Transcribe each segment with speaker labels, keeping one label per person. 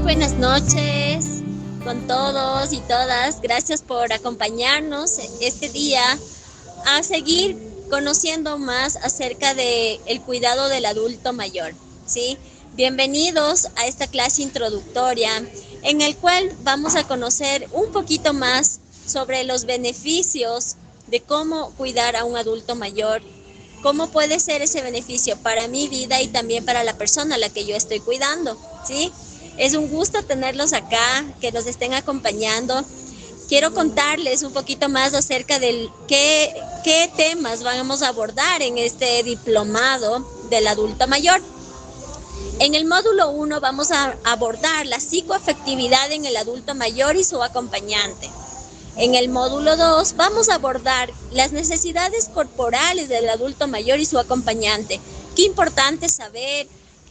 Speaker 1: buenas noches con todos y todas. Gracias por acompañarnos este día a seguir conociendo más acerca de el cuidado del adulto mayor, ¿sí? Bienvenidos a esta clase introductoria en el cual vamos a conocer un poquito más sobre los beneficios de cómo cuidar a un adulto mayor, cómo puede ser ese beneficio para mi vida y también para la persona a la que yo estoy cuidando, ¿sí? Es un gusto tenerlos acá, que nos estén acompañando. Quiero contarles un poquito más acerca de qué temas vamos a abordar en este diplomado del adulto mayor. En el módulo 1 vamos a abordar la psicoafectividad en el adulto mayor y su acompañante. En el módulo 2 vamos a abordar las necesidades corporales del adulto mayor y su acompañante. Qué importante saber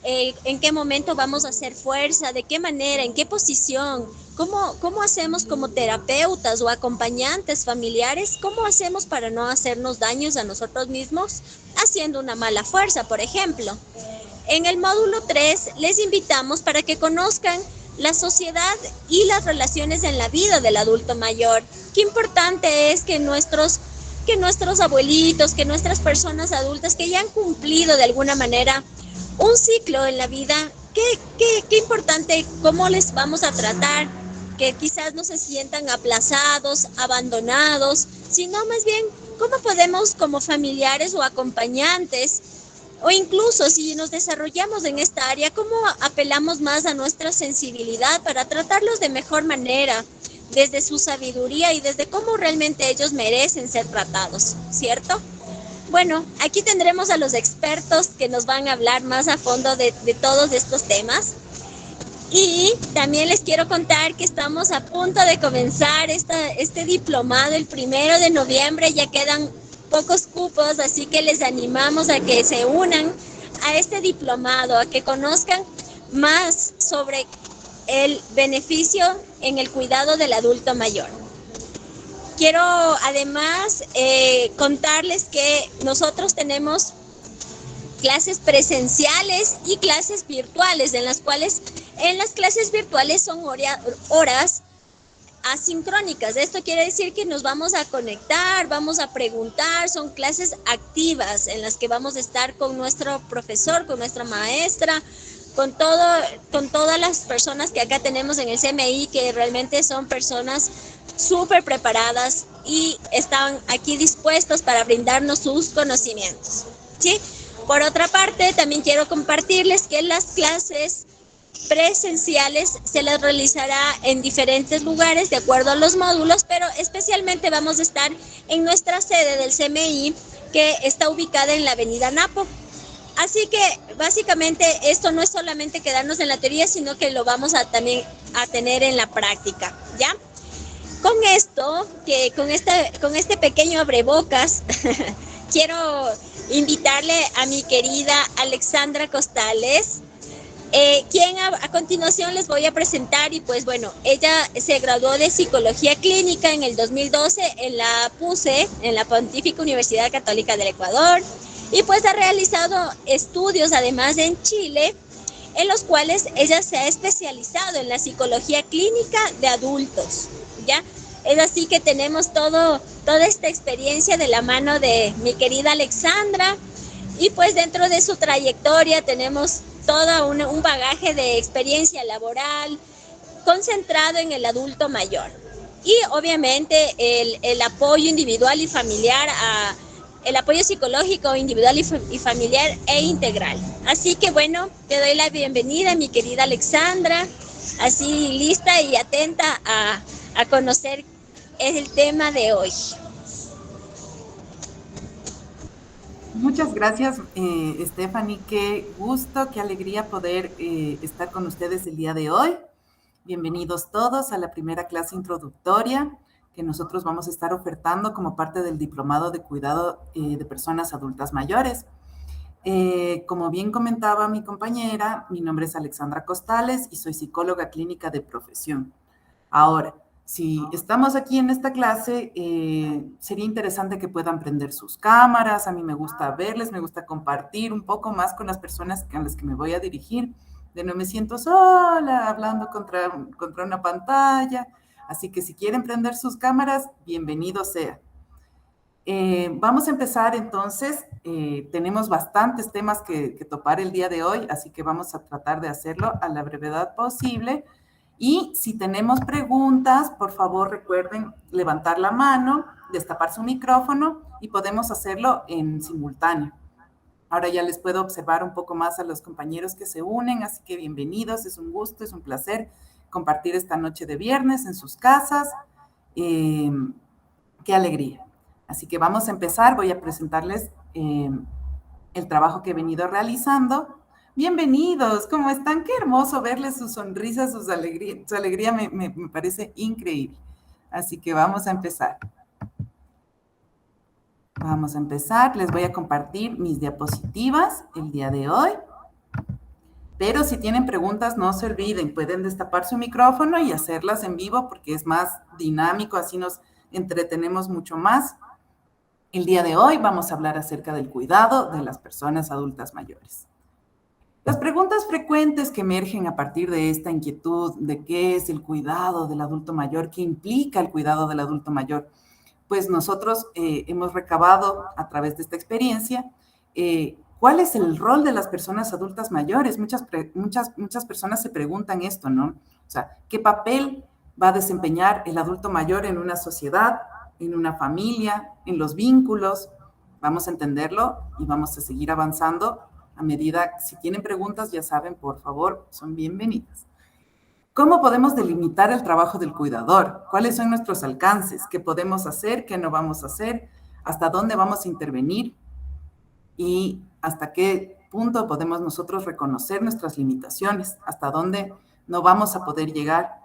Speaker 1: en qué momento vamos a hacer fuerza, de qué manera, en qué posición, cómo hacemos como terapeutas o acompañantes familiares, cómo hacemos para no hacernos daños a nosotros mismos haciendo una mala fuerza, por ejemplo. En el módulo 3 les invitamos para que conozcan la sociedad y las relaciones en la vida del adulto mayor. Qué importante es que nuestros abuelitos, que nuestras personas adultas que ya han cumplido de alguna manera un ciclo en la vida, qué importante cómo les vamos a tratar, que quizás no se sientan aplazados, abandonados, sino más bien cómo podemos como familiares o acompañantes o incluso si nos desarrollamos en esta área, cómo apelamos más a nuestra sensibilidad para tratarlos de mejor manera, desde su sabiduría y desde cómo realmente ellos merecen ser tratados, ¿cierto? Bueno, aquí tendremos a los expertos que nos van a hablar más a fondo de todos estos temas. Y también les quiero contar que estamos a punto de comenzar este diplomado el 1 de noviembre. Ya quedan pocos cupos, así que les animamos a que se unan a este diplomado, a que conozcan más sobre el beneficio en el cuidado del adulto mayor. Quiero además contarles que nosotros tenemos clases presenciales y clases virtuales, en las clases virtuales son horas asincrónicas. Esto quiere decir que nos vamos a conectar, vamos a preguntar, son clases activas en las que vamos a estar con nuestro profesor, con nuestra maestra, con todas las personas que acá tenemos en el CMI, que realmente son personas súper preparadas y están aquí dispuestos para brindarnos sus conocimientos, ¿sí? Por otra parte, también quiero compartirles que las clases presenciales se las realizará en diferentes lugares de acuerdo a los módulos, pero especialmente vamos a estar en nuestra sede del CMI, que está ubicada en la avenida Napo. Así que básicamente esto no es solamente quedarnos en la teoría, sino que lo vamos a también a tener en la práctica, ¿ya? Con esto, con este pequeño abrebocas, quiero invitarle a mi querida Alexandra Costales, quien a continuación les voy a presentar. Y pues bueno, ella se graduó de Psicología Clínica en el 2012 en la PUCE, en la Pontificia Universidad Católica del Ecuador, y pues ha realizado estudios además en Chile, en los cuales ella se ha especializado en la psicología clínica de adultos, ¿ya? Es así que tenemos toda esta experiencia de la mano de mi querida Alexandra, y pues dentro de su trayectoria tenemos todo un bagaje de experiencia laboral concentrado en el adulto mayor. Y obviamente el apoyo individual y familiar, el apoyo psicológico individual y familiar e integral. Así que bueno, te doy la bienvenida, mi querida Alexandra, así lista y atenta a conocer el tema de hoy.
Speaker 2: Muchas gracias, Stephanie. Qué gusto, qué alegría poder estar con ustedes el día de hoy. Bienvenidos todos a la primera clase introductoria que nosotros vamos a estar ofertando como parte del Diplomado de Cuidado de Personas Adultas Mayores. Como bien comentaba mi compañera, mi nombre es Alexandra Costales y soy psicóloga clínica de profesión. Ahora, si estamos aquí en esta clase, sería interesante que puedan prender sus cámaras. A mí me gusta verles, me gusta compartir un poco más con las personas a las que me voy a dirigir de no me siento sola hablando contra una pantalla. Así que si quieren prender sus cámaras, bienvenido sea. Vamos a empezar entonces. Tenemos bastantes temas que topar el día de hoy, así que vamos a tratar de hacerlo a la brevedad posible. Y si tenemos preguntas, por favor recuerden levantar la mano, destapar su micrófono y podemos hacerlo en simultáneo. Ahora ya les puedo observar un poco más a los compañeros que se unen, así que bienvenidos, es un gusto, es un placer compartir esta noche de viernes en sus casas. Qué alegría. Así que vamos a empezar, voy a presentarles el trabajo que he venido realizando. Bienvenidos, ¿cómo están? Qué hermoso verles sus sonrisas, su alegría me parece increíble. Así que vamos a empezar. Vamos a empezar, les voy a compartir mis diapositivas el día de hoy. Pero si tienen preguntas, no se olviden, pueden destapar su micrófono y hacerlas en vivo porque es más dinámico, así nos entretenemos mucho más. El día de hoy vamos a hablar acerca del cuidado de las personas adultas mayores. Las preguntas frecuentes que emergen a partir de esta inquietud de qué es el cuidado del adulto mayor, qué implica el cuidado del adulto mayor, pues nosotros hemos recabado a través de esta experiencia cuál es el rol de las personas adultas mayores. Muchas personas se preguntan esto, ¿no? O sea, ¿qué papel va a desempeñar el adulto mayor en una sociedad, en una familia, en los vínculos? Vamos a entenderlo y vamos a seguir avanzando a medida. Si tienen preguntas, ya saben, por favor, son bienvenidas. ¿Cómo podemos delimitar el trabajo del cuidador? ¿Cuáles son nuestros alcances? ¿Qué podemos hacer? ¿Qué no vamos a hacer? ¿Hasta dónde vamos a intervenir? ¿Y hasta qué punto podemos nosotros reconocer nuestras limitaciones? ¿Hasta dónde no vamos a poder llegar?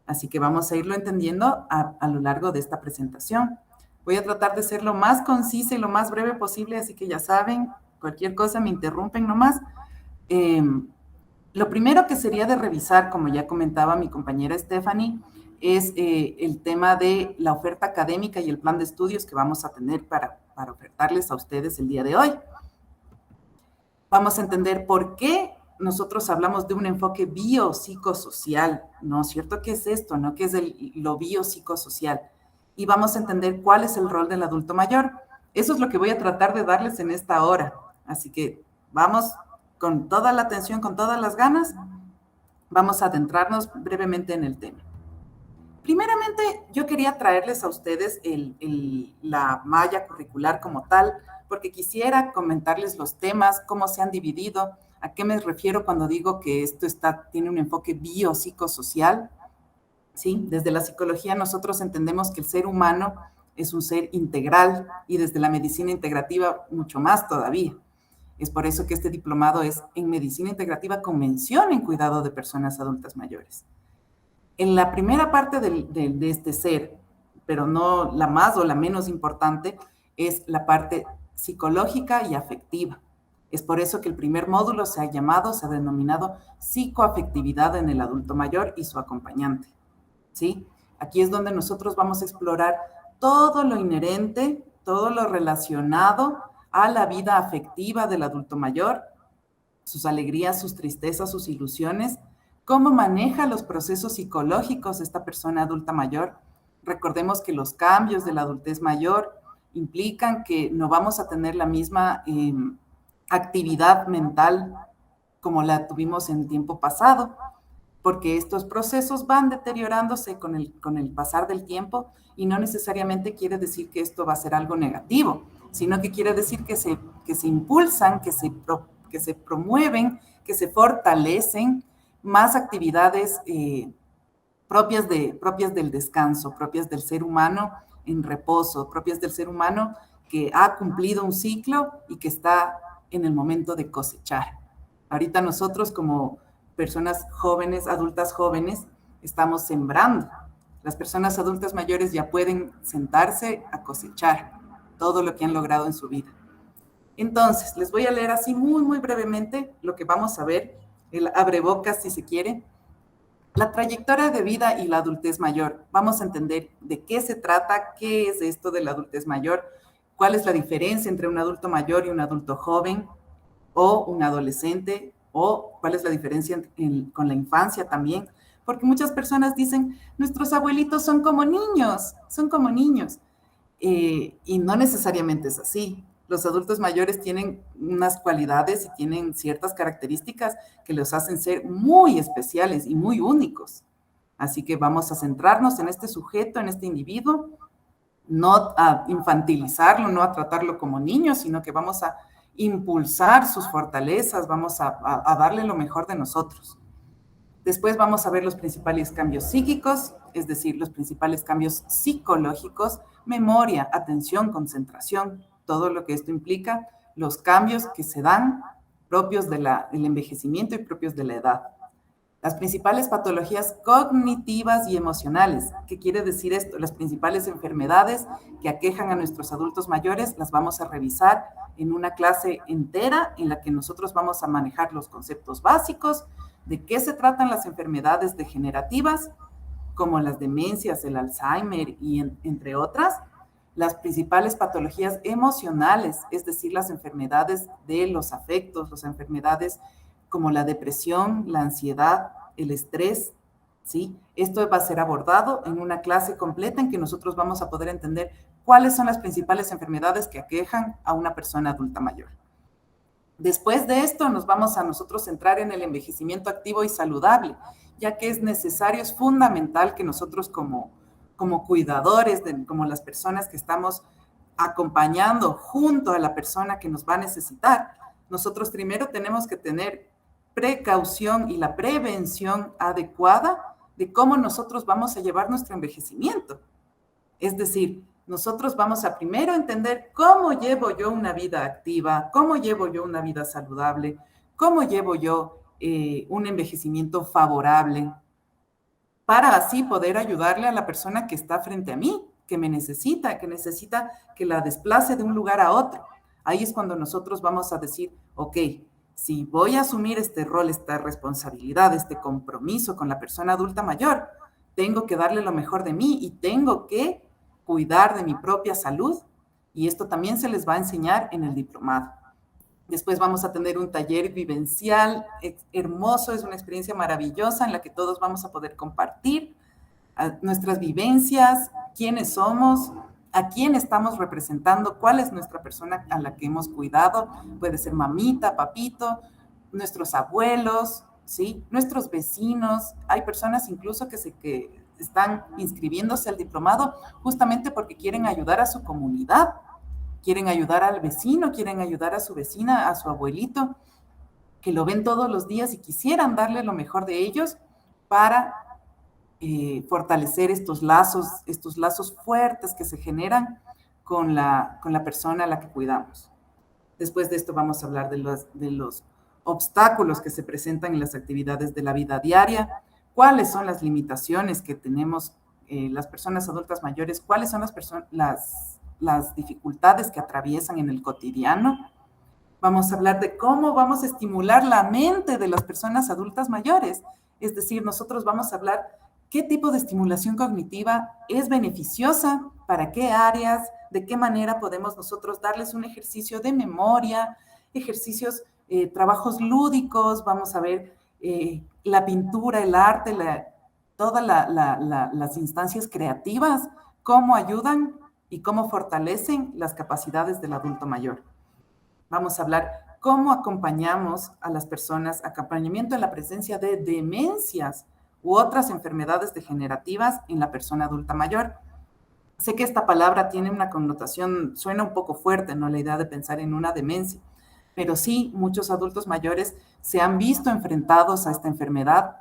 Speaker 2: Así que vamos a irlo entendiendo a lo largo de esta presentación. Voy a tratar de ser lo más concisa y lo más breve posible, así que ya saben, cualquier cosa me interrumpen nomás. Lo primero que sería de revisar, como ya comentaba mi compañera Stephanie, es el tema de la oferta académica y el plan de estudios que vamos a tener para ofertarles a ustedes el día de hoy. Vamos a entender por qué nosotros hablamos de un enfoque biopsicosocial, ¿no es cierto? ¿Qué es esto, no? ¿Qué es lo biopsicosocial? Y vamos a entender cuál es el rol del adulto mayor. Eso es lo que voy a tratar de darles en esta hora. Así que vamos con toda la atención, con todas las ganas, vamos a adentrarnos brevemente en el tema. Primeramente, yo quería traerles a ustedes la malla curricular como tal, porque quisiera comentarles los temas, cómo se han dividido, a qué me refiero cuando digo que esto tiene un enfoque biopsicosocial. ¿Sí? Desde la psicología nosotros entendemos que el ser humano es un ser integral y desde la medicina integrativa mucho más todavía. Es por eso que este diplomado es en Medicina Integrativa con mención en cuidado de personas adultas mayores. En la primera parte de este ser, pero no la más o la menos importante, es la parte psicológica y afectiva. Es por eso que el primer módulo se ha denominado psicoafectividad en el adulto mayor y su acompañante. ¿Sí? Aquí es donde nosotros vamos a explorar todo lo inherente, todo lo relacionado a la vida afectiva del adulto mayor, sus alegrías, sus tristezas, sus ilusiones, cómo maneja los procesos psicológicos esta persona adulta mayor. Recordemos que los cambios de la adultez mayor implican que no vamos a tener la misma actividad mental como la tuvimos en tiempo pasado, porque estos procesos van deteriorándose con el pasar del tiempo y no necesariamente quiere decir que esto va a ser algo negativo, sino que quiere decir que se impulsan, que se promueven, que se fortalecen más actividades propias del descanso, propias del ser humano en reposo, propias del ser humano que ha cumplido un ciclo y que está en el momento de cosechar. Ahorita nosotros como personas jóvenes, adultas jóvenes, estamos sembrando. Las personas adultas mayores ya pueden sentarse a cosechar todo lo que han logrado en su vida. Entonces, les voy a leer así muy, muy brevemente lo que vamos a ver, el abrebocas si se quiere. La trayectoria de vida y la adultez mayor. Vamos a entender de qué se trata, qué es esto de la adultez mayor, cuál es la diferencia entre un adulto mayor y un adulto joven o un adolescente, o cuál es la diferencia con la infancia también, porque muchas personas dicen, nuestros abuelitos son como niños, y no necesariamente es así. Los adultos mayores tienen unas cualidades y tienen ciertas características que los hacen ser muy especiales y muy únicos. Así que vamos a centrarnos en este sujeto, en este individuo, no a infantilizarlo, no a tratarlo como niño, sino que vamos a impulsar sus fortalezas, vamos a darle lo mejor de nosotros. Después vamos a ver los principales cambios psíquicos, es decir, los principales cambios psicológicos, memoria, atención, concentración, todo lo que esto implica, los cambios que se dan propios del envejecimiento y propios de la edad. Las principales patologías cognitivas y emocionales. ¿Qué quiere decir esto? Las principales enfermedades que aquejan a nuestros adultos mayores las vamos a revisar en una clase entera en la que nosotros vamos a manejar los conceptos básicos, de qué se tratan las enfermedades degenerativas, como las demencias, el Alzheimer y entre otras, las principales patologías emocionales, es decir, las enfermedades de los afectos, las enfermedades como la depresión, la ansiedad, el estrés, ¿sí? Esto va a ser abordado en una clase completa en que nosotros vamos a poder entender cuáles son las principales enfermedades que aquejan a una persona adulta mayor. Después de esto nos vamos a nosotros centrar en el envejecimiento activo y saludable, ya que es necesario, es fundamental que nosotros como cuidadores, como las personas que estamos acompañando junto a la persona que nos va a necesitar, nosotros primero tenemos que tener precaución y la prevención adecuada de cómo nosotros vamos a llevar nuestro envejecimiento. Es decir, nosotros vamos a primero entender cómo llevo yo una vida activa, cómo llevo yo una vida saludable, cómo llevo yo un envejecimiento favorable, para así poder ayudarle a la persona que está frente a mí, que me necesita, que la desplace de un lugar a otro. Ahí es cuando nosotros vamos a decir, ok, si voy a asumir este rol, esta responsabilidad, este compromiso con la persona adulta mayor, tengo que darle lo mejor de mí y tengo que cuidar de mi propia salud, y esto también se les va a enseñar en el diplomado. Después vamos a tener un taller vivencial hermoso, es una experiencia maravillosa en la que todos vamos a poder compartir nuestras vivencias, quiénes somos, a quién estamos representando, cuál es nuestra persona a la que hemos cuidado, puede ser mamita, papito, nuestros abuelos, ¿sí? Nuestros vecinos, hay personas incluso que están inscribiéndose al diplomado justamente porque quieren ayudar a su comunidad, quieren ayudar al vecino, quieren ayudar a su vecina, a su abuelito, que lo ven todos los días y quisieran darle lo mejor de ellos para fortalecer estos lazos fuertes que se generan con la persona a la que cuidamos. Después de esto vamos a hablar de los obstáculos que se presentan en las actividades de la vida diaria, cuáles son las limitaciones que tenemos las personas adultas mayores, cuáles son las dificultades que atraviesan en el cotidiano. Vamos a hablar de cómo vamos a estimular la mente de las personas adultas mayores. Es decir, nosotros vamos a hablar qué tipo de estimulación cognitiva es beneficiosa, para qué áreas, de qué manera podemos nosotros darles un ejercicio de memoria, ejercicios, trabajos lúdicos, vamos a ver la pintura, el arte, todas las instancias creativas, cómo ayudan y cómo fortalecen las capacidades del adulto mayor. Vamos a hablar cómo acompañamos a las personas, acompañamiento en la presencia de demencias u otras enfermedades degenerativas en la persona adulta mayor. Sé que esta palabra tiene una connotación, suena un poco fuerte, ¿no? La idea de pensar en una demencia, pero sí, muchos adultos mayores se han visto enfrentados a esta enfermedad,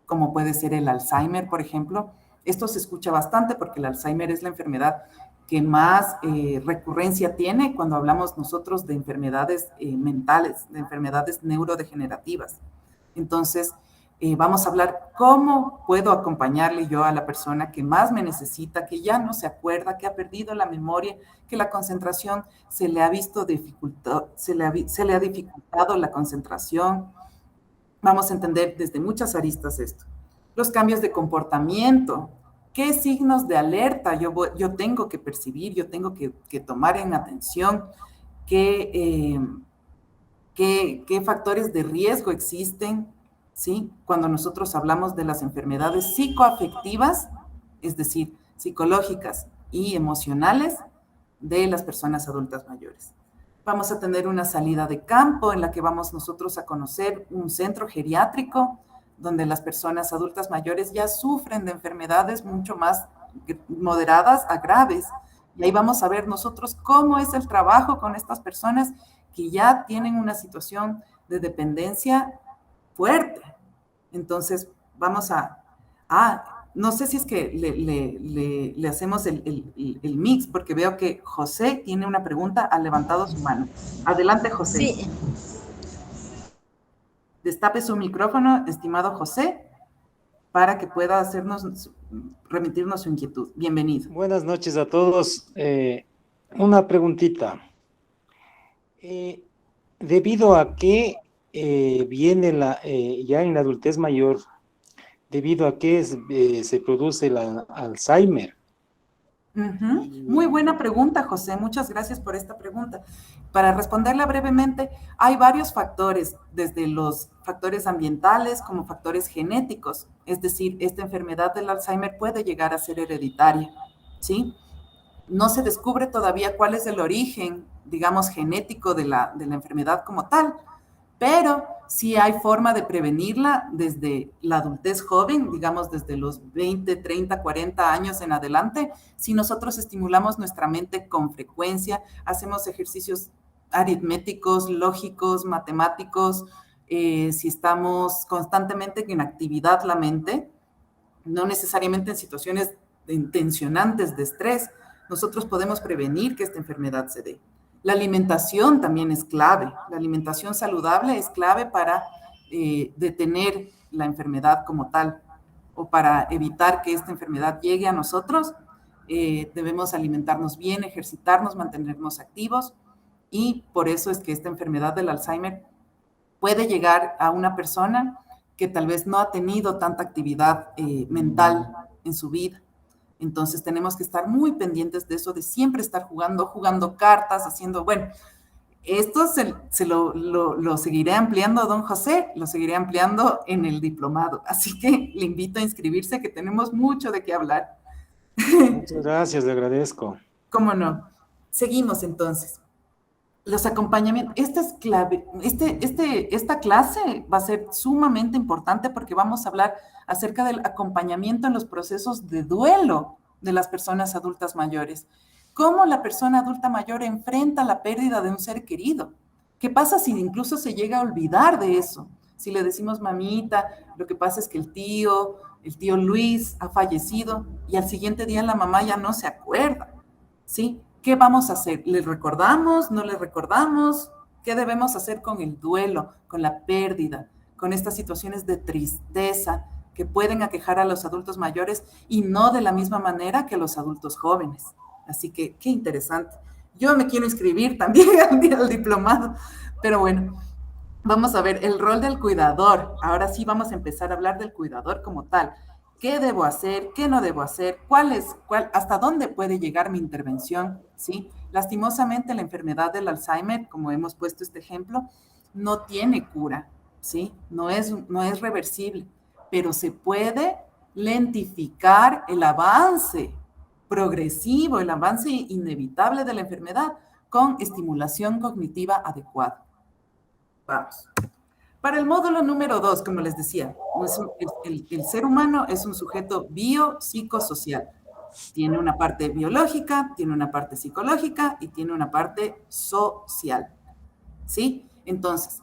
Speaker 2: como puede ser el Alzheimer, por ejemplo. Esto se escucha bastante porque el Alzheimer es la enfermedad que más recurrencia tiene cuando hablamos nosotros de enfermedades mentales, de enfermedades neurodegenerativas. Entonces, vamos a hablar cómo puedo acompañarle yo a la persona que más me necesita, que ya no se acuerda, que ha perdido la memoria, que la concentración se le ha visto se le ha dificultado la concentración. Vamos a entender desde muchas aristas esto. Los cambios de comportamiento, qué signos de alerta yo tengo que percibir, yo tengo que tomar en atención, qué qué factores de riesgo existen, ¿sí? Cuando nosotros hablamos de las enfermedades psicoafectivas, es decir, psicológicas y emocionales de las personas adultas mayores. Vamos a tener una salida de campo en la que vamos nosotros a conocer un centro geriátrico donde las personas adultas mayores ya sufren de enfermedades mucho más moderadas a graves. Y ahí vamos a ver nosotros cómo es el trabajo con estas personas que ya tienen una situación de dependencia fuerte. Entonces, vamos no sé si es que le hacemos el mix, porque veo que José tiene una pregunta, ha levantado su mano. Adelante, José.
Speaker 1: Sí.
Speaker 2: Destape su micrófono, estimado José, para que pueda remitirnos su inquietud. Bienvenido.
Speaker 3: Buenas noches a todos. Una preguntita. ¿Debido a qué viene ya en la adultez mayor, debido a qué se produce el Alzheimer?
Speaker 2: Muy buena pregunta, José. Muchas gracias por esta pregunta. Para responderla brevemente, hay varios factores, desde los factores ambientales como factores genéticos. Es decir, esta enfermedad del Alzheimer puede llegar a ser hereditaria, ¿sí? No se descubre todavía cuál es el origen, digamos, genético de la enfermedad como tal, pero sí hay forma de prevenirla desde la adultez joven, digamos desde los 20, 30, 40 años en adelante. Si nosotros estimulamos nuestra mente con frecuencia, hacemos ejercicios aritméticos, lógicos, matemáticos, si estamos constantemente en actividad la mente, no necesariamente en situaciones tensionantes de estrés, nosotros podemos prevenir que esta enfermedad se dé. La alimentación también es clave. La alimentación saludable es clave para detener la enfermedad como tal o para evitar que esta enfermedad llegue a nosotros. Debemos alimentarnos bien, ejercitarnos, mantenernos activos y por eso es que esta enfermedad del Alzheimer puede llegar a una persona que tal vez no ha tenido tanta actividad mental en su vida. Entonces tenemos que estar muy pendientes de eso, de siempre estar jugando cartas, haciendo, bueno, esto lo seguiré ampliando, don José, lo seguiré ampliando en el diplomado. Así que le invito a inscribirse, que tenemos mucho de qué hablar.
Speaker 3: Muchas gracias, le agradezco.
Speaker 2: ¿Cómo no? Seguimos entonces. Los acompañamientos, esta es clave, esta clase va a ser sumamente importante porque vamos a hablar acerca del acompañamiento en los procesos de duelo de las personas adultas mayores. ¿Cómo la persona adulta mayor enfrenta la pérdida de un ser querido? ¿Qué pasa si incluso se llega a olvidar de eso? Si le decimos, mamita, lo que pasa es que el tío Luis ha fallecido y al siguiente día la mamá ya no se acuerda, ¿sí? ¿Qué vamos a hacer? ¿Le recordamos? ¿No le recordamos? ¿Qué debemos hacer con el duelo, con la pérdida, con estas situaciones de tristeza que pueden aquejar a los adultos mayores y no de la misma manera que a los adultos jóvenes? Así que, qué interesante. Yo me quiero inscribir también al diplomado, pero bueno, vamos a ver el rol del cuidador. Ahora sí vamos a empezar a hablar del cuidador como tal. ¿Qué debo hacer? ¿Qué no debo hacer? ¿Hasta dónde puede llegar mi intervención? ¿Sí? Lastimosamente, la enfermedad del Alzheimer, como hemos puesto este ejemplo, no tiene cura, ¿sí? No es reversible, pero se puede lentificar el avance progresivo, el avance inevitable de la enfermedad con estimulación cognitiva adecuada. Vamos. Para el módulo número 2, como les decía, el ser humano es un sujeto biopsicosocial. Tiene una parte biológica, tiene una parte psicológica y tiene una parte social. ¿Sí? Entonces,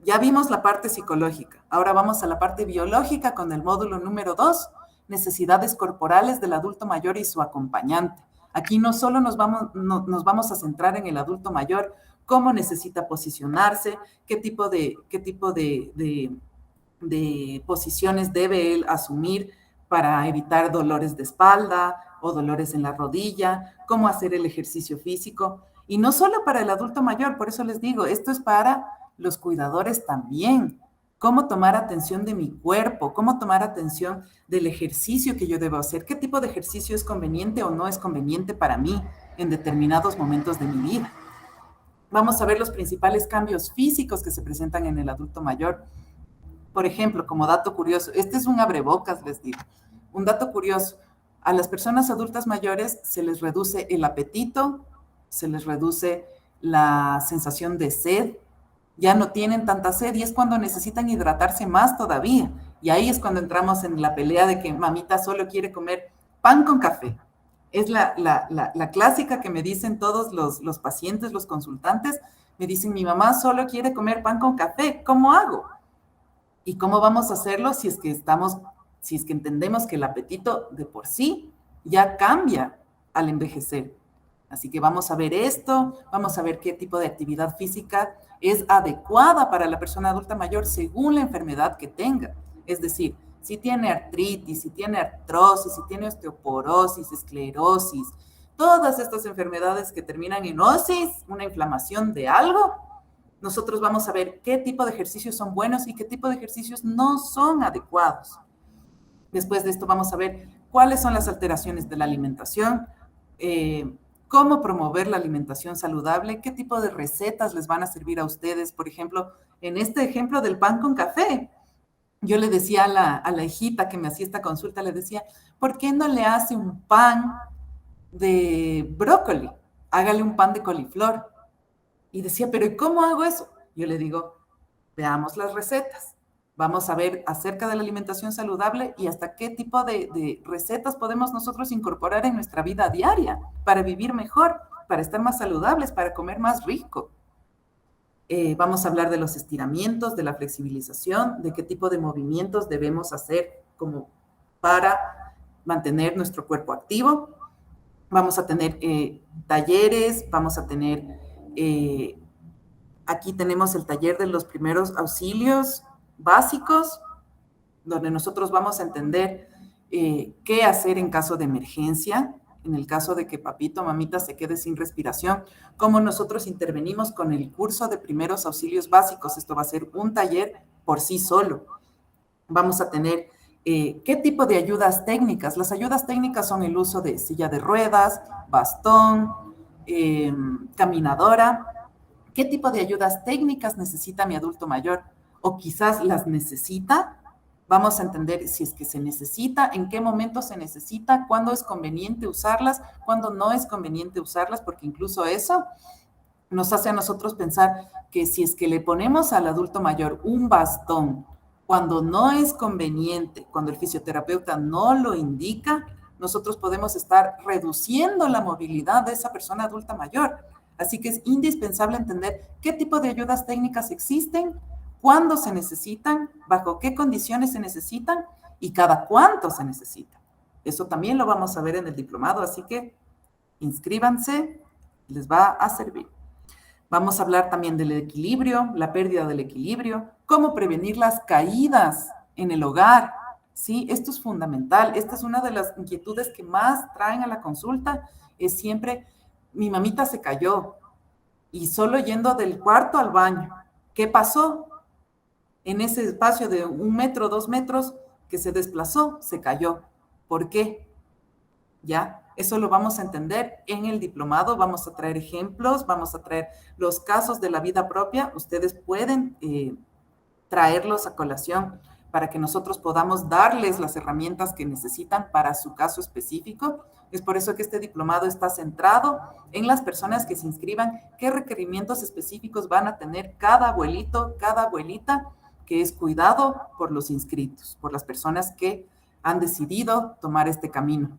Speaker 2: ya vimos la parte psicológica. Ahora vamos a la parte biológica con el módulo número 2, necesidades corporales del adulto mayor y su acompañante. Aquí no solo nos vamos a centrar en el adulto mayor, cómo necesita posicionarse, qué tipo de posiciones debe él asumir para evitar dolores de espalda o dolores en la rodilla, cómo hacer el ejercicio físico. Y no solo para el adulto mayor, por eso les digo, esto es para los cuidadores también. Cómo tomar atención de mi cuerpo, cómo tomar atención del ejercicio que yo debo hacer, qué tipo de ejercicio es conveniente o no es conveniente para mí en determinados momentos de mi vida. Vamos a ver los principales cambios físicos que se presentan en el adulto mayor. Por ejemplo, como dato curioso, este es un abrebocas, les digo. Un dato curioso, a las personas adultas mayores se les reduce el apetito, se les reduce la sensación de sed, ya no tienen tanta sed y es cuando necesitan hidratarse más todavía. Y ahí es cuando entramos en la pelea de que mamita solo quiere comer pan con café. Es la clásica que me dicen todos los pacientes, los consultantes, me dicen, mi mamá solo quiere comer pan con café, ¿cómo hago? ¿Y cómo vamos a hacerlo si es que entendemos que el apetito de por sí ya cambia al envejecer? Así que vamos a ver esto, vamos a ver qué tipo de actividad física es adecuada para la persona adulta mayor según la enfermedad que tenga. Es decir, si tiene artritis, si tiene artrosis, si tiene osteoporosis, esclerosis, todas estas enfermedades que terminan en osis, una inflamación de algo, nosotros vamos a ver qué tipo de ejercicios son buenos y qué tipo de ejercicios no son adecuados. Después de esto vamos a ver cuáles son las alteraciones de la alimentación, cómo promover la alimentación saludable, qué tipo de recetas les van a servir a ustedes. Por ejemplo, en este ejemplo del pan con café, yo le decía a la hijita que me hacía esta consulta, le decía, ¿por qué no le hace un pan de brócoli? Hágale un pan de coliflor. Y decía, ¿pero y cómo hago eso? Yo le digo, veamos las recetas. Vamos a ver acerca de la alimentación saludable y hasta qué tipo de recetas podemos nosotros incorporar en nuestra vida diaria para vivir mejor, para estar más saludables, para comer más rico. Vamos a hablar de los estiramientos, de la flexibilización, de qué tipo de movimientos debemos hacer como para mantener nuestro cuerpo activo. Vamos a tener talleres, vamos a tener, aquí tenemos el taller de los primeros auxilios básicos, donde nosotros vamos a entender qué hacer en caso de emergencia, en el caso de que papito o mamita se quede sin respiración, cómo nosotros intervenimos con el curso de primeros auxilios básicos. Esto va a ser un taller por sí solo. Vamos a tener qué tipo de ayudas técnicas. Las ayudas técnicas son el uso de silla de ruedas, bastón, caminadora. ¿Qué tipo de ayudas técnicas necesita mi adulto mayor? O quizás las necesita. Vamos a entender si es que se necesita, en qué momento se necesita, cuándo es conveniente usarlas, cuándo no es conveniente usarlas, porque incluso eso nos hace a nosotros pensar que si es que le ponemos al adulto mayor un bastón cuando no es conveniente, cuando el fisioterapeuta no lo indica, nosotros podemos estar reduciendo la movilidad de esa persona adulta mayor. Así que es indispensable entender qué tipo de ayudas técnicas existen, cuándo se necesitan, bajo qué condiciones se necesitan y cada cuánto se necesita. Eso también lo vamos a ver en el diplomado, así que inscríbanse, les va a servir. Vamos a hablar también del equilibrio, la pérdida del equilibrio, cómo prevenir las caídas en el hogar, ¿sí? Esto es fundamental. Esta es una de las inquietudes que más traen a la consulta, es siempre, mi mamita se cayó y solo yendo del cuarto al baño. ¿Qué pasó? En ese espacio de 1 metro, 2 metros que se desplazó, se cayó. ¿Por qué? ¿Ya? Eso lo vamos a entender en el diplomado, vamos a traer ejemplos, vamos a traer los casos de la vida propia, ustedes pueden traerlos a colación para que nosotros podamos darles las herramientas que necesitan para su caso específico. Es por eso que este diplomado está centrado en las personas que se inscriban, qué requerimientos específicos van a tener cada abuelito, cada abuelita, que es cuidado por los inscritos, por las personas que han decidido tomar este camino.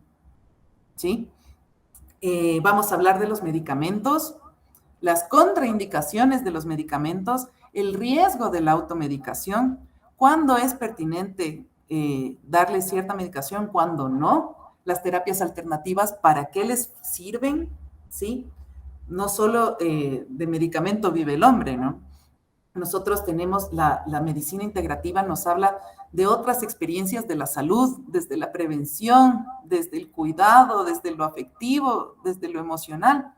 Speaker 2: ¿Sí? Vamos a hablar de los medicamentos, las contraindicaciones de los medicamentos, el riesgo de la automedicación, cuándo es pertinente darle cierta medicación, cuándo no, las terapias alternativas, para qué les sirven, ¿sí? No solo de medicamento vive el hombre, ¿no? Nosotros tenemos la medicina integrativa, nos habla de otras experiencias de la salud, desde la prevención, desde el cuidado, desde lo afectivo, desde lo emocional.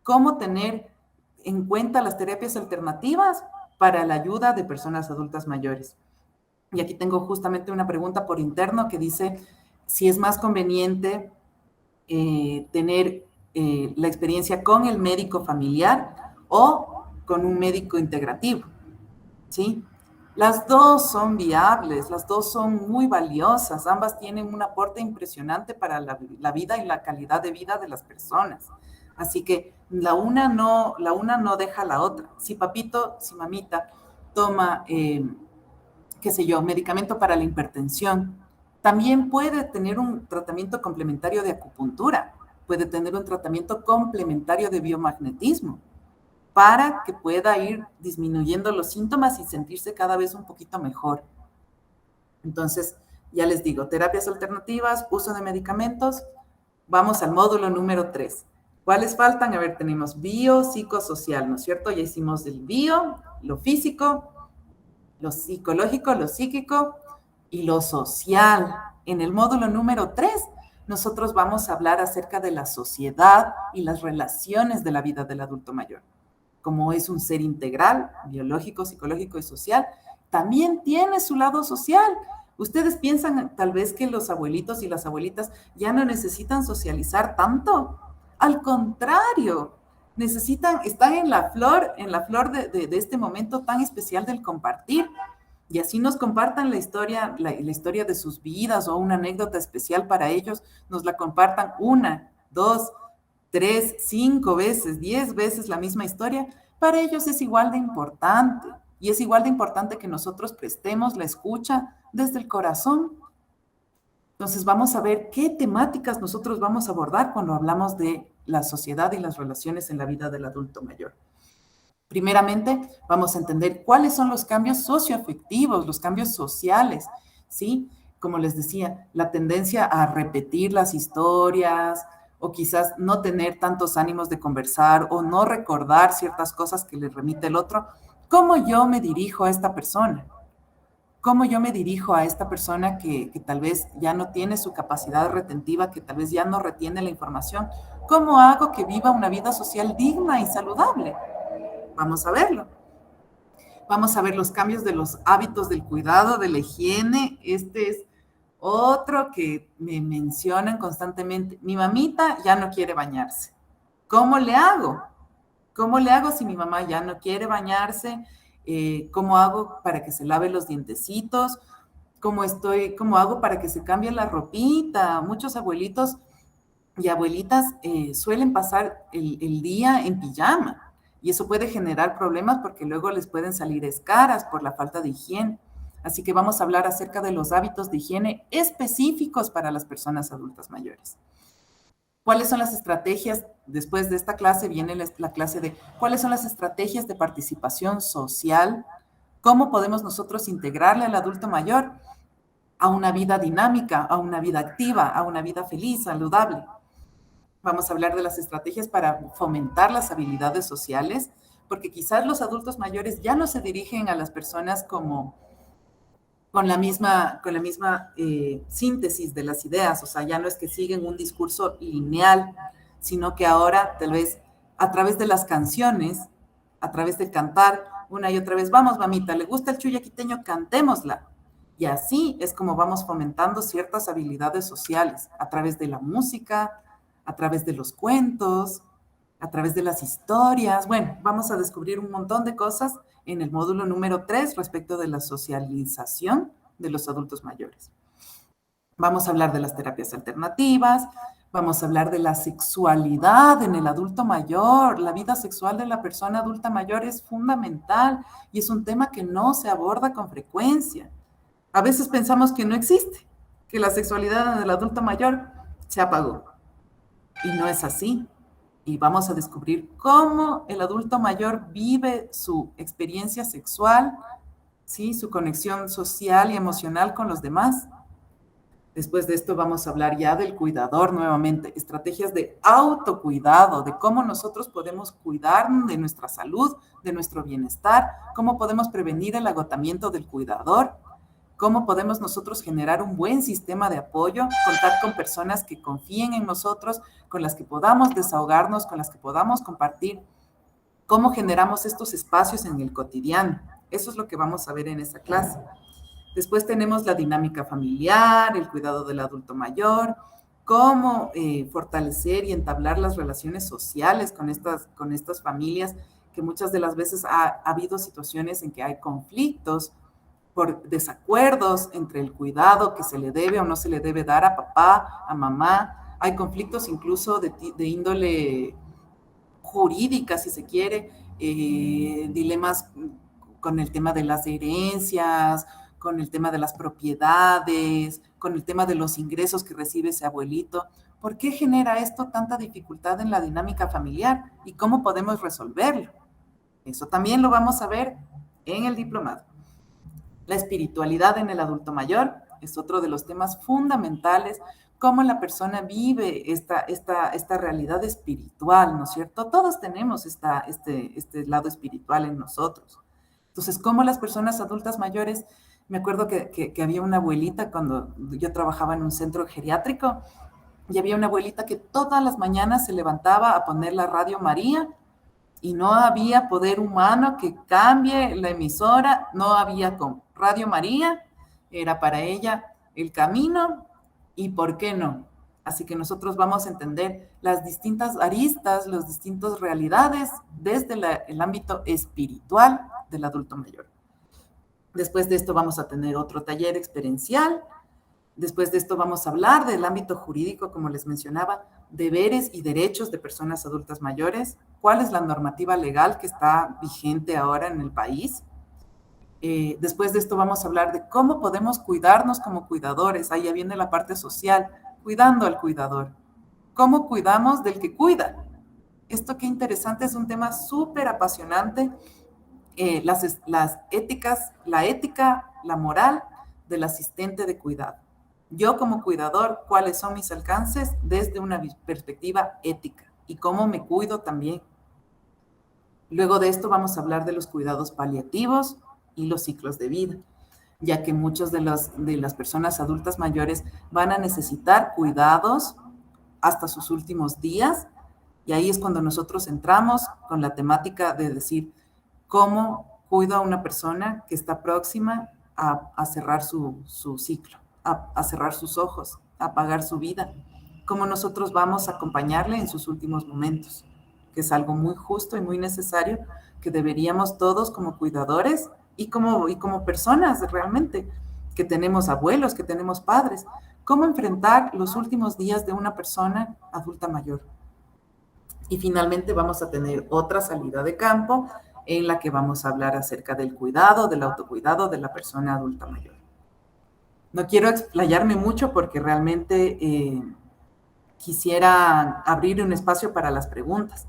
Speaker 2: Cómo tener en cuenta las terapias alternativas para la ayuda de personas adultas mayores. Y aquí tengo justamente una pregunta por interno que dice si es más conveniente tener la experiencia con el médico familiar o con un médico integrativo, ¿sí? Las dos son viables, las dos son muy valiosas, ambas tienen un aporte impresionante para la vida y la calidad de vida de las personas. Así que la una no deja la otra. Si papito, si mamita toma, qué sé yo, medicamento para la hipertensión, también puede tener un tratamiento complementario de acupuntura, puede tener un tratamiento complementario de biomagnetismo, para que pueda ir disminuyendo los síntomas y sentirse cada vez un poquito mejor. Entonces, ya les digo, terapias alternativas, uso de medicamentos. Vamos al módulo número 3. ¿Cuáles faltan? A ver, tenemos biopsicosocial, ¿no es cierto? Ya hicimos el bio, lo físico, lo psicológico, lo psíquico y lo social. En el módulo número 3, nosotros vamos a hablar acerca de la sociedad y las relaciones de la vida del adulto mayor. Como es un ser integral, biológico, psicológico y social, también tiene su lado social. Ustedes piensan tal vez que los abuelitos y las abuelitas ya no necesitan socializar tanto. Al contrario, están en la flor de este momento tan especial del compartir. Y así nos compartan la historia de sus vidas o una anécdota especial para ellos, nos la compartan 1, 2, 3, 5 veces, 10 veces la misma historia, para ellos es igual de importante. Y es igual de importante que nosotros prestemos la escucha desde el corazón. Entonces vamos a ver qué temáticas nosotros vamos a abordar cuando hablamos de la sociedad y las relaciones en la vida del adulto mayor. Primeramente, vamos a entender cuáles son los cambios socioafectivos, los cambios sociales, ¿sí? Como les decía, la tendencia a repetir las historias, o quizás no tener tantos ánimos de conversar o no recordar ciertas cosas que le remite el otro. ¿Cómo yo me dirijo a esta persona? ¿Cómo yo me dirijo a esta persona que tal vez ya no tiene su capacidad retentiva, que tal vez ya no retiene la información? ¿Cómo hago que viva una vida social digna y saludable? Vamos a verlo. Vamos a ver los cambios de los hábitos del cuidado, de la higiene. Este es otro que me mencionan constantemente. Mi mamita ya no quiere bañarse. ¿Cómo le hago? ¿Cómo le hago si mi mamá ya no quiere bañarse? ¿Cómo hago para que se lave los dientecitos? ¿Cómo hago para que se cambie la ropita? Muchos abuelitos y abuelitas suelen pasar el día en pijama y eso puede generar problemas porque luego les pueden salir escaras por la falta de higiene. Así que vamos a hablar acerca de los hábitos de higiene específicos para las personas adultas mayores. ¿Cuáles son las estrategias? Después de esta clase viene la clase de cuáles son las estrategias de participación social, cómo podemos nosotros integrarle al adulto mayor a una vida dinámica, a una vida activa, a una vida feliz, saludable. Vamos a hablar de las estrategias para fomentar las habilidades sociales, porque quizás los adultos mayores ya no se dirigen a las personas como con la misma síntesis de las ideas, o sea, ya no es que siguen un discurso lineal, sino que ahora tal vez a través de las canciones, a través de cantar una y otra vez, vamos mamita, ¿le gusta el chulla quiteño? Cantémosla. Y así es como vamos fomentando ciertas habilidades sociales, a través de la música, a través de los cuentos, a través de las historias. Bueno, vamos a descubrir un montón de cosas en el módulo número 3 respecto de la socialización de los adultos mayores. Vamos a hablar de las terapias alternativas, vamos a hablar de la sexualidad en el adulto mayor. La vida sexual de la persona adulta mayor es fundamental y es un tema que no se aborda con frecuencia. A veces pensamos que no existe, que la sexualidad en el adulto mayor se apagó. Y no es así. Y vamos a descubrir cómo el adulto mayor vive su experiencia sexual, ¿sí? Su conexión social y emocional con los demás. Después de esto vamos a hablar ya del cuidador nuevamente, estrategias de autocuidado, de cómo nosotros podemos cuidar de nuestra salud, de nuestro bienestar, cómo podemos prevenir el agotamiento del cuidador, cómo podemos nosotros generar un buen sistema de apoyo, contar con personas que confíen en nosotros, con las que podamos desahogarnos, con las que podamos compartir, cómo generamos estos espacios en el cotidiano. Eso es lo que vamos a ver en esta clase. Después tenemos la dinámica familiar, el cuidado del adulto mayor, cómo fortalecer y entablar las relaciones sociales con estas familias que muchas de las veces ha habido situaciones en que hay conflictos por desacuerdos entre el cuidado que se le debe o no se le debe dar a papá, a mamá. Hay conflictos incluso de índole jurídica, si se quiere, dilemas con el tema de las herencias, con el tema de las propiedades, con el tema de los ingresos que recibe ese abuelito. ¿Por qué genera esto tanta dificultad en la dinámica familiar y cómo podemos resolverlo? Eso también lo vamos a ver en el diplomado. La espiritualidad en el adulto mayor es otro de los temas fundamentales, cómo la persona vive esta realidad espiritual, ¿no es cierto? Todos tenemos este lado espiritual en nosotros. Entonces, cómo las personas adultas mayores, me acuerdo que había una abuelita cuando yo trabajaba en un centro geriátrico, y había una abuelita que todas las mañanas se levantaba a poner la Radio María, y no había poder humano que cambie la emisora, no había con Radio María, era para ella el camino, y por qué no. Así que nosotros vamos a entender las distintas aristas, las distintas realidades desde el ámbito espiritual del adulto mayor. Después de esto vamos a tener otro taller experiencial. Después de esto vamos a hablar del ámbito jurídico, como les mencionaba, deberes y derechos de personas adultas mayores, cuál es la normativa legal que está vigente ahora en el país. Después de esto vamos a hablar de cómo podemos cuidarnos como cuidadores. Ahí ya viene la parte social, cuidando al cuidador. ¿Cómo cuidamos del que cuida? Esto qué interesante, es un tema súper apasionante. Las éticas, la ética, la moral del asistente de cuidado. Yo como cuidador, ¿cuáles son mis alcances desde una perspectiva ética? Y cómo me cuido también. Luego de esto vamos a hablar de los cuidados paliativos y los ciclos de vida, ya que muchas de las personas adultas mayores van a necesitar cuidados hasta sus últimos días, y ahí es cuando nosotros entramos con la temática de decir cómo cuido a una persona que está próxima a cerrar su ciclo, a cerrar sus ojos, a apagar su vida, cómo nosotros vamos a acompañarle en sus últimos momentos, que es algo muy justo y muy necesario que deberíamos todos como cuidadores y como personas realmente, que tenemos abuelos, que tenemos padres, cómo enfrentar los últimos días de una persona adulta mayor. Y finalmente vamos a tener otra salida de campo en la que vamos a hablar acerca del cuidado, del autocuidado de la persona adulta mayor. No quiero explayarme mucho porque realmente quisiera abrir un espacio para las preguntas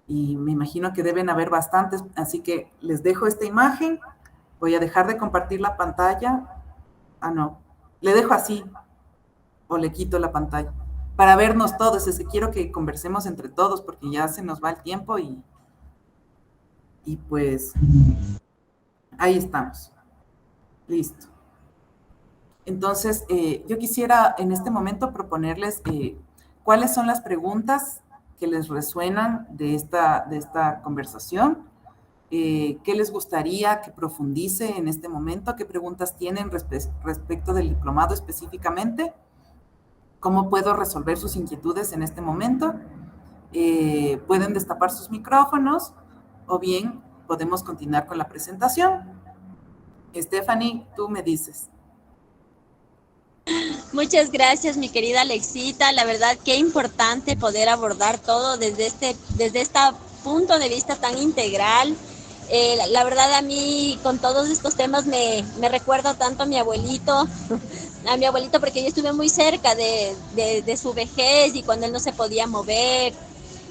Speaker 2: y me imagino que deben haber bastantes, así que les dejo esta imagen. Voy a dejar de compartir la pantalla. Ah, no, le dejo así o le quito la pantalla para vernos todos. Es que quiero que conversemos entre todos porque ya se nos va el tiempo y pues ahí estamos. Listo. Entonces, yo quisiera en este momento proponerles cuáles son las preguntas que les resuenan de esta conversación. ¿Qué les gustaría que profundice en este momento? ¿Qué preguntas tienen respecto del diplomado específicamente? ¿Cómo puedo resolver sus inquietudes en este momento? Pueden destapar sus micrófonos o bien podemos continuar con la presentación. Stephanie, tú me dices.
Speaker 1: Muchas gracias, mi querida Alexita. La verdad, qué importante poder abordar todo desde este punto de vista tan integral. La verdad, a mí con todos estos temas me recuerdo tanto a mi abuelito, porque yo estuve muy cerca de su vejez y cuando él no se podía mover.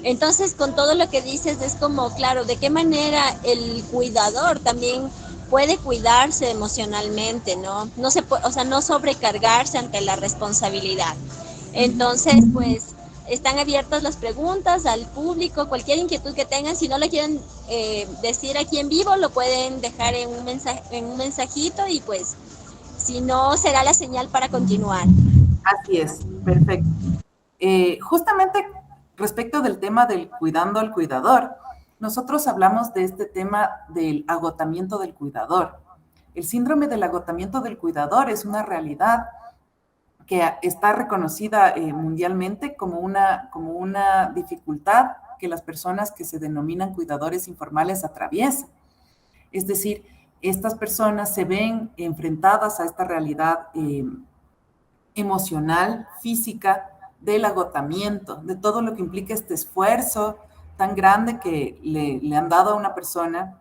Speaker 1: Entonces, con todo lo que dices, es como, claro, de qué manera el cuidador también puede cuidarse emocionalmente, ¿no? No sobrecargarse ante la responsabilidad. Entonces, pues, están abiertas las preguntas al público, cualquier inquietud que tengan. Si no lo quieren decir aquí en vivo, lo pueden dejar en un mensajito y pues, si no, será la señal para continuar.
Speaker 2: Así es, perfecto. Justamente respecto del tema del cuidando al cuidador, nosotros hablamos de este tema del agotamiento del cuidador. El síndrome del agotamiento del cuidador es una realidad que está reconocida mundialmente como una dificultad que las personas que se denominan cuidadores informales atraviesan. Es decir, estas personas se ven enfrentadas a esta realidad emocional, física, del agotamiento, de todo lo que implica este esfuerzo tan grande que le han dado a una persona,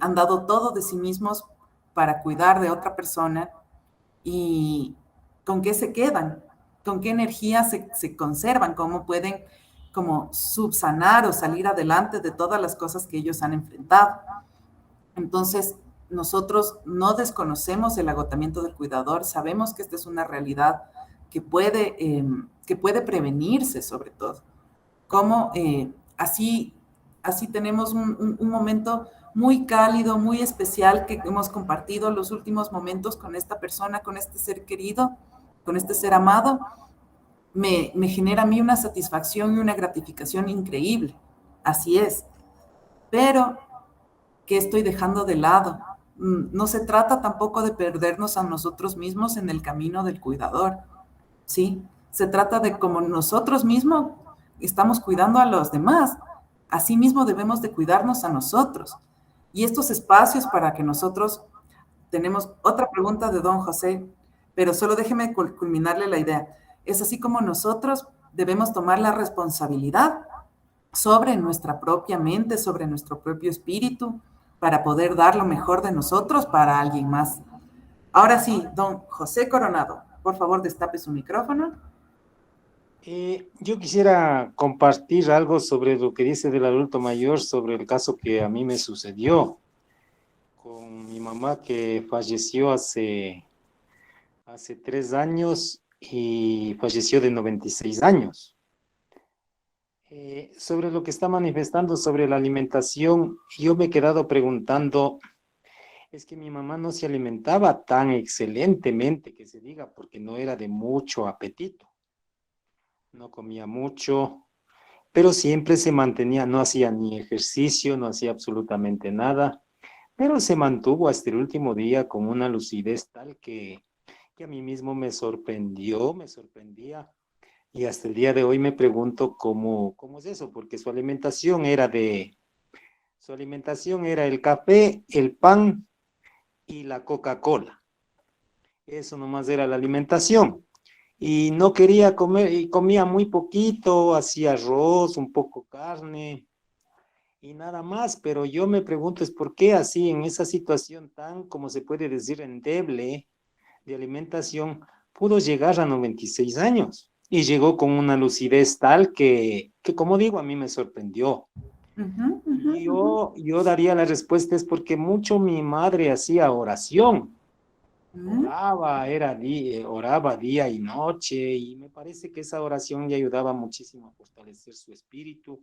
Speaker 2: han dado todo de sí mismos para cuidar de otra persona, y con qué se quedan, con qué energía se conservan, cómo pueden como subsanar o salir adelante de todas las cosas que ellos han enfrentado. Entonces, nosotros no desconocemos el agotamiento del cuidador, sabemos que esta es una realidad que puede prevenirse sobre todo. Como así tenemos un momento muy cálido, muy especial que hemos compartido los últimos momentos con esta persona, con este ser querido, con este ser amado. Me genera a mí una satisfacción y una gratificación increíble. Así es. Pero, ¿qué estoy dejando de lado? No se trata tampoco de perdernos a nosotros mismos en el camino del cuidador, ¿sí? Se trata de cómo nosotros mismos estamos cuidando a los demás. Así mismo debemos de cuidarnos a nosotros. Y estos espacios para que nosotros tenemos otra pregunta de don José, pero solo déjeme culminarle la idea. Es así como nosotros debemos tomar la responsabilidad sobre nuestra propia mente, sobre nuestro propio espíritu, para poder dar lo mejor de nosotros para alguien más. Ahora sí, don José Coronado, por favor, destape su micrófono.
Speaker 3: Yo quisiera compartir algo sobre lo que dice del adulto mayor, sobre el caso que a mí me sucedió con mi mamá, que falleció hace 3 años y falleció de 96 años. Sobre lo que está manifestando sobre la alimentación, yo me he quedado preguntando, es que mi mamá no se alimentaba tan excelentemente, que se diga, porque no era de mucho apetito. No comía mucho, pero siempre se mantenía, no hacía ni ejercicio, no hacía absolutamente nada, pero se mantuvo hasta el último día con una lucidez tal que a mí mismo me sorprendía, y hasta el día de hoy me pregunto cómo es eso, porque su alimentación era el café, el pan y la Coca-Cola. Eso nomás era la alimentación. Y no quería comer, y comía muy poquito, hacía arroz, un poco carne y nada más, pero yo me pregunto es por qué así en esa situación tan, como se puede decir, endeble de alimentación, pudo llegar a 96 años y llegó con una lucidez tal que como digo, a mí me sorprendió. Yo daría la respuesta es porque mucho mi madre hacía oración. Oraba día y noche, y me parece que esa oración le ayudaba muchísimo a fortalecer su espíritu.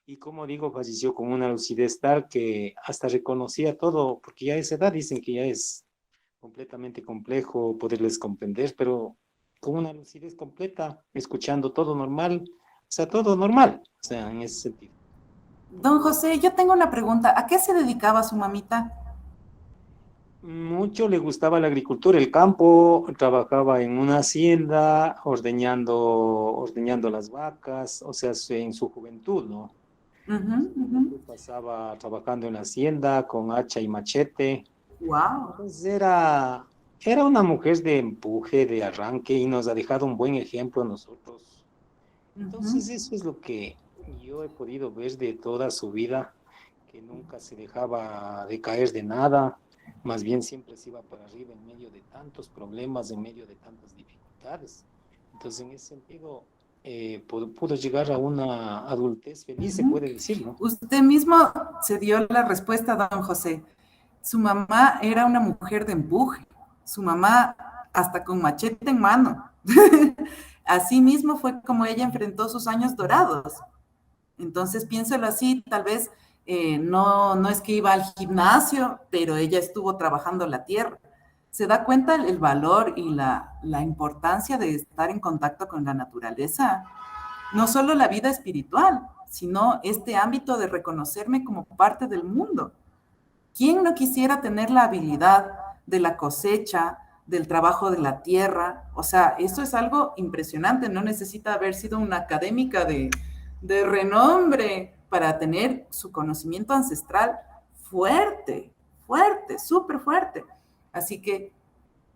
Speaker 3: Y como digo, falleció con una lucidez tal que hasta reconocía todo, porque ya a esa edad dicen que ya es completamente complejo poderles comprender, pero con una lucidez completa, escuchando todo normal, en ese sentido.
Speaker 2: Don José, yo tengo una pregunta. ¿A qué se dedicaba su mamita?
Speaker 3: Mucho le gustaba la agricultura, el campo, trabajaba en una hacienda ordeñando las vacas, o sea, en su juventud, ¿no? Pasaba trabajando en la hacienda con hacha y machete.
Speaker 2: Wow.
Speaker 3: Entonces era una mujer de empuje, de arranque, y nos ha dejado un buen ejemplo a nosotros. Entonces eso es lo que yo he podido ver de toda su vida, que nunca se dejaba de caer de nada. Más bien siempre se iba para arriba en medio de tantos problemas, en medio de tantas dificultades. Entonces, en ese sentido, pudo llegar a una adultez feliz, se puede decir, ¿no?
Speaker 2: Usted mismo se dio la respuesta, don José. Su mamá era una mujer de empuje. Su mamá hasta con machete en mano. Así mismo fue como ella enfrentó sus años dorados. Entonces, piénselo así, tal vez no es que iba al gimnasio, pero ella estuvo trabajando la tierra. Se da cuenta el valor y la importancia de estar en contacto con la naturaleza. No solo la vida espiritual, sino este ámbito de reconocerme como parte del mundo. ¿Quién no quisiera tener la habilidad de la cosecha, del trabajo de la tierra? O sea, eso es algo impresionante. No necesita haber sido una académica de de renombre para tener su conocimiento ancestral fuerte, fuerte, súper fuerte. Así que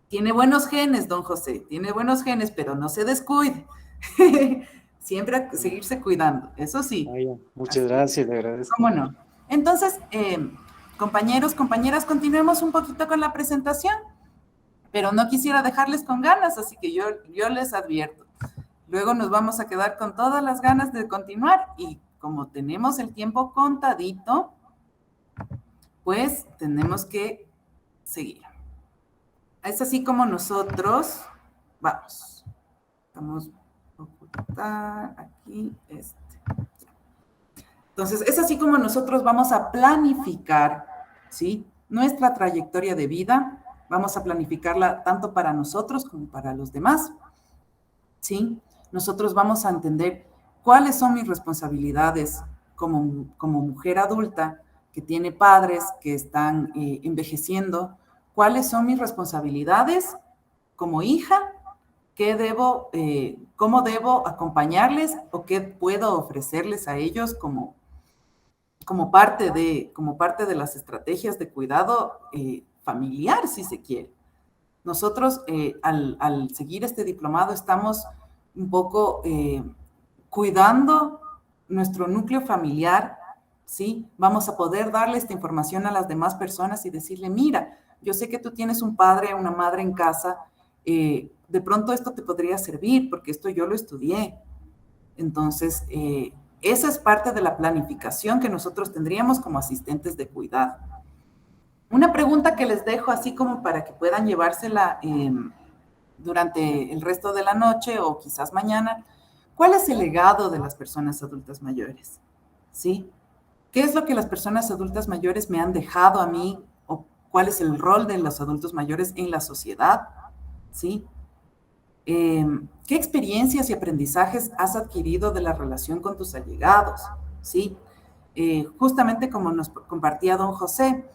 Speaker 2: tiene buenos genes, don José, tiene buenos genes, pero no se descuide. Siempre a seguirse cuidando, eso sí.
Speaker 3: Muchas gracias, le agradezco.
Speaker 2: ¿Cómo no? Entonces, compañeros, compañeras, continuemos un poquito con la presentación, pero no quisiera dejarles con ganas, así que yo les advierto. Luego nos vamos a quedar con todas las ganas de continuar y como tenemos el tiempo contadito, pues tenemos que seguir. Es así como nosotros, vamos, vamos a ocultar aquí este. Entonces, es así como nosotros vamos a planificar, ¿sí? Nuestra trayectoria de vida, vamos a planificarla tanto para nosotros como para los demás, ¿sí? Nosotros vamos a entender cuáles son mis responsabilidades como mujer adulta que tiene padres que están envejeciendo, cuáles son mis responsabilidades como hija, cómo debo acompañarles o qué puedo ofrecerles a ellos como parte de las estrategias de cuidado familiar, si se quiere. Nosotros, al seguir este diplomado, estamos un poco cuidando nuestro núcleo familiar, ¿sí? Vamos a poder darle esta información a las demás personas y decirle, mira, yo sé que tú tienes un padre o una madre en casa, de pronto esto te podría servir, porque esto yo lo estudié. Entonces, esa es parte de la planificación que nosotros tendríamos como asistentes de cuidado. Una pregunta que les dejo así como para que puedan llevársela durante el resto de la noche o quizás mañana. ¿Cuál es el legado de las personas adultas mayores? ¿Sí? ¿Qué es lo que las personas adultas mayores me han dejado a mí? ¿O cuál es el rol de los adultos mayores en la sociedad? ¿Sí? ¿Qué experiencias y aprendizajes has adquirido de la relación con tus allegados? ¿Sí? Justamente como nos compartía don José,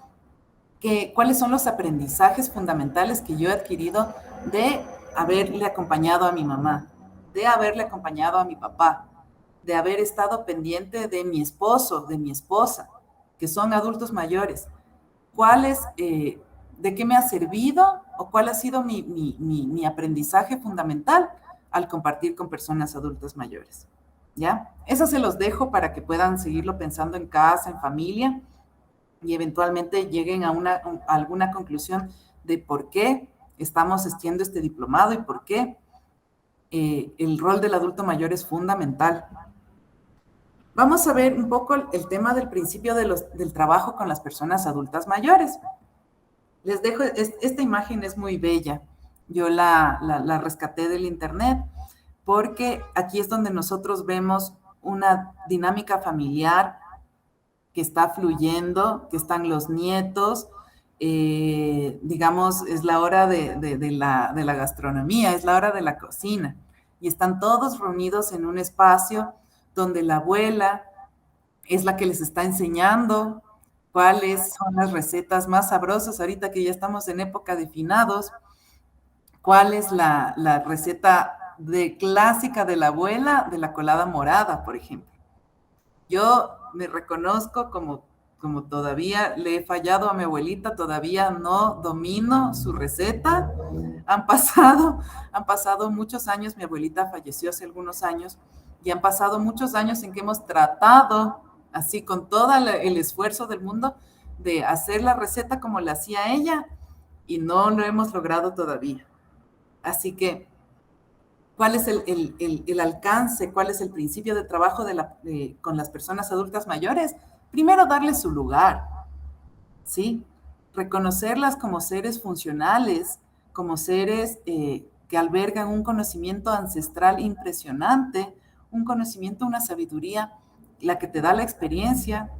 Speaker 2: cuáles son los aprendizajes fundamentales que yo he adquirido de haberle acompañado a mi mamá, de haberle acompañado a mi papá, de haber estado pendiente de mi esposo, de mi esposa, que son adultos mayores. ¿De qué me ha servido o cuál ha sido mi aprendizaje fundamental al compartir con personas adultas mayores? ¿Ya? Eso se los dejo para que puedan seguirlo pensando en casa, en familia, y eventualmente lleguen a alguna conclusión de por qué estamos haciendo este diplomado y por qué el rol del adulto mayor es fundamental. Vamos a ver un poco el tema del principio del trabajo con las personas adultas mayores. Les dejo, esta imagen es muy bella. Yo la rescaté del internet porque aquí es donde nosotros vemos una dinámica familiar que está fluyendo, que están los nietos, digamos, es la hora de la gastronomía, es la hora de la cocina, y están todos reunidos en un espacio donde la abuela es la que les está enseñando cuáles son las recetas más sabrosas, ahorita que ya estamos en época de finados, cuál es la receta clásica de la abuela de la colada morada, por ejemplo. Yo me reconozco como todavía le he fallado a mi abuelita, todavía no domino su receta. Han pasado muchos años, mi abuelita falleció hace algunos años, y han pasado muchos años en que hemos tratado, así con todo el esfuerzo del mundo, de hacer la receta como la hacía ella, y no lo hemos logrado todavía. Así que, ¿cuál es el alcance? ¿Cuál es el principio de trabajo con las personas adultas mayores? Primero, darles su lugar, ¿sí? Reconocerlas como seres funcionales, como seres que albergan un conocimiento ancestral impresionante, un conocimiento, una sabiduría, la que te da la experiencia.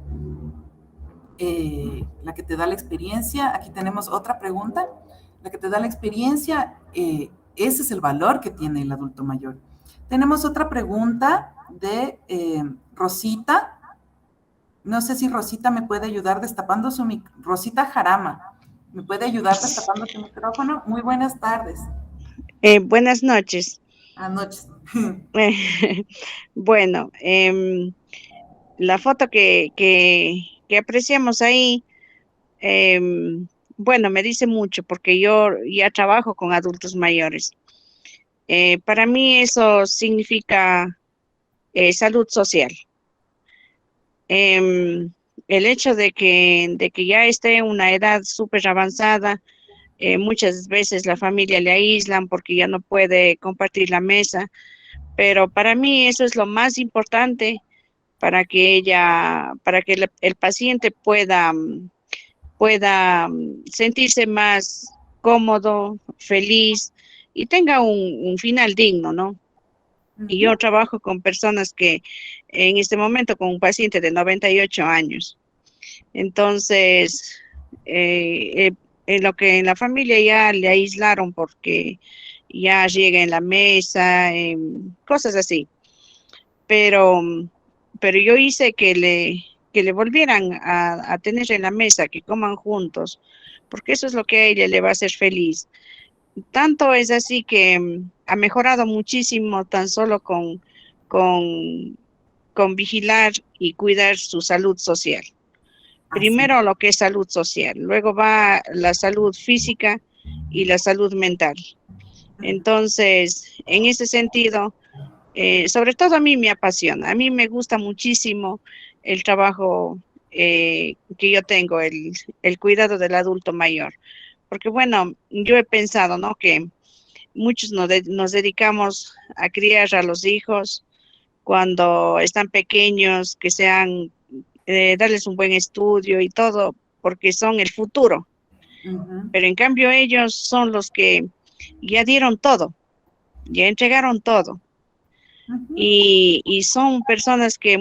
Speaker 2: Aquí tenemos otra pregunta. La que te da la experiencia, ese es el valor que tiene el adulto mayor. Tenemos otra pregunta de Rosita. No sé si Rosita me puede ayudar destapando su micrófono. Rosita Jarama, ¿me puede ayudar destapando su micrófono? Muy buenas tardes.
Speaker 4: Buenas noches.
Speaker 2: Anoche.
Speaker 4: Bueno, la foto que apreciamos ahí, bueno, me dice mucho porque yo ya trabajo con adultos mayores. Para mí eso significa salud social. El hecho de que ya esté en una edad súper avanzada, muchas veces la familia le aíslan porque ya no puede compartir la mesa, pero para mí eso es lo más importante para que el paciente pueda sentirse más cómodo, feliz y tenga un final digno, ¿no? Y yo trabajo con personas que en este momento con un paciente de 98 años. Entonces, en lo que en la familia ya le aislaron porque ya llega en la mesa, cosas así. Pero, pero yo hice que le volvieran a tener en la mesa, que coman juntos, porque eso es lo que a ella le va a hacer feliz. Tanto es así que ha mejorado muchísimo tan solo con, con vigilar y cuidar su salud social. Primero lo que es salud social, luego va la salud física y la salud mental. Entonces, en ese sentido, sobre todo a mí me apasiona, a mí me gusta muchísimo el trabajo que yo tengo, el cuidado del adulto mayor. Porque bueno, yo he pensado, ¿no? Que muchos nos dedicamos a criar a los hijos cuando están pequeños, que sean, darles un buen estudio y todo, porque son el futuro. Pero en cambio ellos son los que ya dieron todo, ya entregaron todo. Y son personas que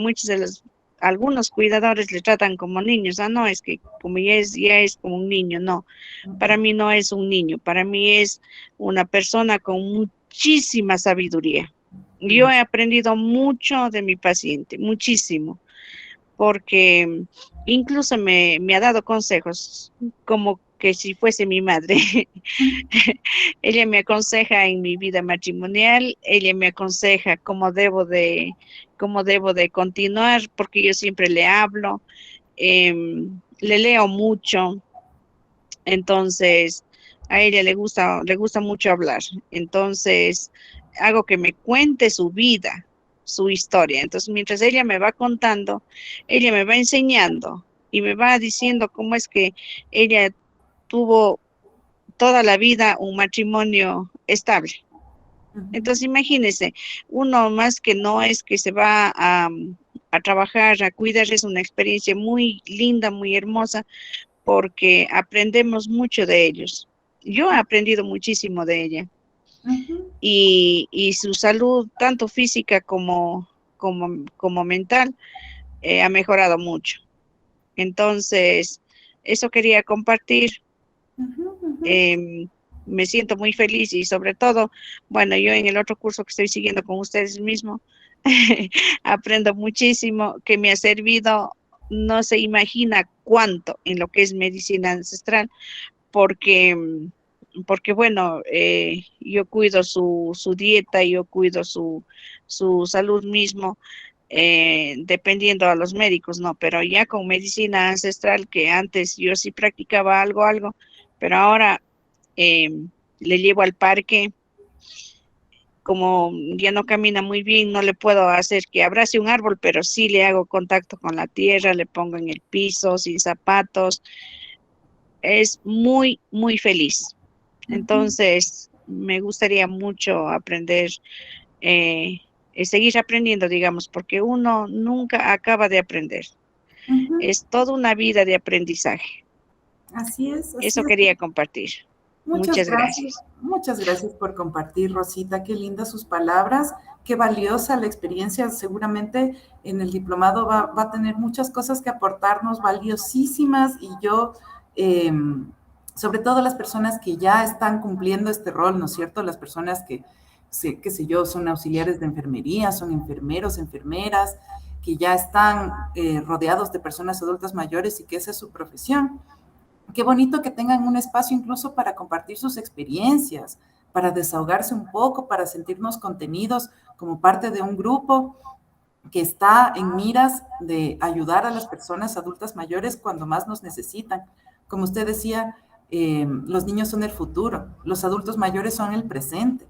Speaker 4: algunos cuidadores le tratan como niños. No, es que como ya es como un niño, no. Para mí no es un niño, para mí es una persona con muchísima sabiduría. Yo he aprendido mucho de mi paciente, muchísimo, porque incluso me ha dado consejos, como que si fuese mi madre. Ella me aconseja en mi vida matrimonial, ella me aconseja cómo debo de continuar, porque yo siempre le hablo, le leo mucho, entonces a ella le gusta mucho hablar, entonces hago que me cuente su vida, su historia. Entonces mientras ella me va contando, ella me va enseñando y me va diciendo cómo es que ella tuvo toda la vida un matrimonio estable. Entonces imagínense, uno más que no es que se va a trabajar, a cuidar, es una experiencia muy linda, muy hermosa, porque aprendemos mucho de ellos. Yo he aprendido muchísimo de ella. Y su salud, tanto física como mental, ha mejorado mucho. Entonces, eso quería compartir. Me siento muy feliz y sobre todo, bueno, yo en el otro curso que estoy siguiendo con ustedes mismos, aprendo muchísimo que me ha servido, no se imagina cuánto en lo que es medicina ancestral, porque bueno, yo cuido su dieta, yo cuido su salud mismo, dependiendo a los médicos, ¿no? Pero ya con medicina ancestral, que antes yo sí practicaba algo, pero ahora le llevo al parque, como ya no camina muy bien, no le puedo hacer que abrace un árbol, pero sí le hago contacto con la tierra, le pongo en el piso, sin zapatos. Es muy, muy feliz. Entonces, me gustaría mucho aprender, seguir aprendiendo, digamos, porque uno nunca acaba de aprender. Es toda una vida de aprendizaje.
Speaker 2: Así es.
Speaker 4: Eso quería compartir. Muchas gracias.
Speaker 2: Muchas gracias por compartir, Rosita. Qué lindas sus palabras, qué valiosa la experiencia. Seguramente en el diplomado va a tener muchas cosas que aportarnos, valiosísimas, y yo, sobre todo las personas que ya están cumpliendo este rol, ¿no es cierto? Las personas que, qué sé yo, son auxiliares de enfermería, son enfermeros, enfermeras, que ya están rodeados de personas adultas mayores y que esa es su profesión. Qué bonito que tengan un espacio incluso para compartir sus experiencias, para desahogarse un poco, para sentirnos contenidos como parte de un grupo que está en miras de ayudar a las personas adultas mayores cuando más nos necesitan. Como usted decía, los niños son el futuro, los adultos mayores son el presente.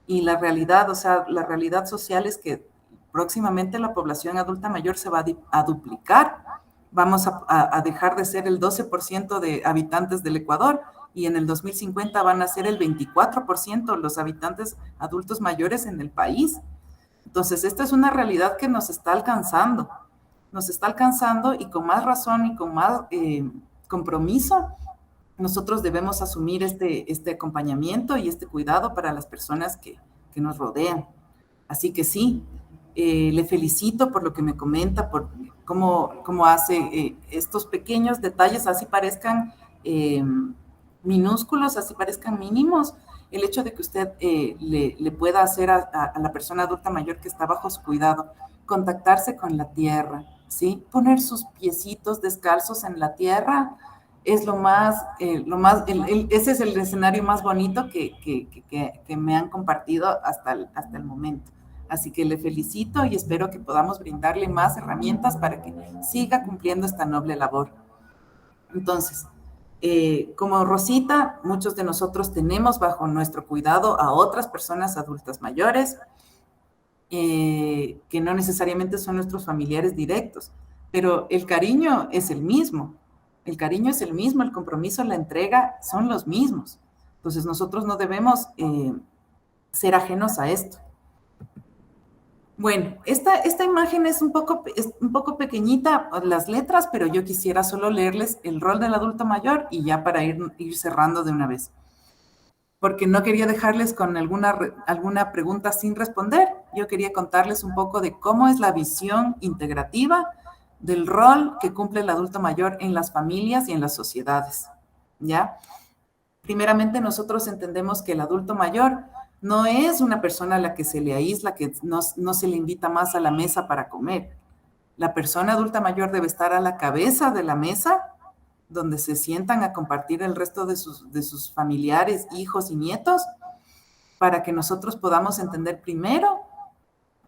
Speaker 2: Y la realidad, o sea, la realidad social es que próximamente la población adulta mayor se va a duplicar. Vamos a dejar de ser el 12% de habitantes del Ecuador y en el 2050 van a ser el 24% los habitantes adultos mayores en el país. Entonces, esta es una realidad que nos está alcanzando y con más razón y con más compromiso, nosotros debemos asumir este acompañamiento y este cuidado para las personas que nos rodean. Así que sí, le felicito por lo que me comenta, por cómo hace estos pequeños detalles, así parezcan minúsculos, así parezcan mínimos. El hecho de que usted le pueda hacer a la persona adulta mayor que está bajo su cuidado, contactarse con la tierra, ¿sí? Poner sus piecitos descalzos en la tierra es ese es el escenario más bonito que me han compartido hasta el momento. Así que le felicito y espero que podamos brindarle más herramientas para que siga cumpliendo esta noble labor. Entonces, como Rosita, muchos de nosotros tenemos bajo nuestro cuidado a otras personas adultas mayores que no necesariamente son nuestros familiares directos, pero el cariño es el mismo. El cariño es el mismo, el compromiso, la entrega son los mismos. Entonces, nosotros no debemos ser ajenos a esto. Bueno, esta imagen es un poco pequeñita, las letras, pero yo quisiera solo leerles el rol del adulto mayor y ya para ir cerrando de una vez. Porque no quería dejarles con alguna pregunta sin responder. Yo quería contarles un poco de cómo es la visión integrativa del rol que cumple el adulto mayor en las familias y en las sociedades, ¿ya? Primeramente, nosotros entendemos que el adulto mayor no es una persona a la que se le aísla, que no se le invita más a la mesa para comer. La persona adulta mayor debe estar a la cabeza de la mesa, donde se sientan a compartir el resto de sus familiares, hijos y nietos, para que nosotros podamos entender primero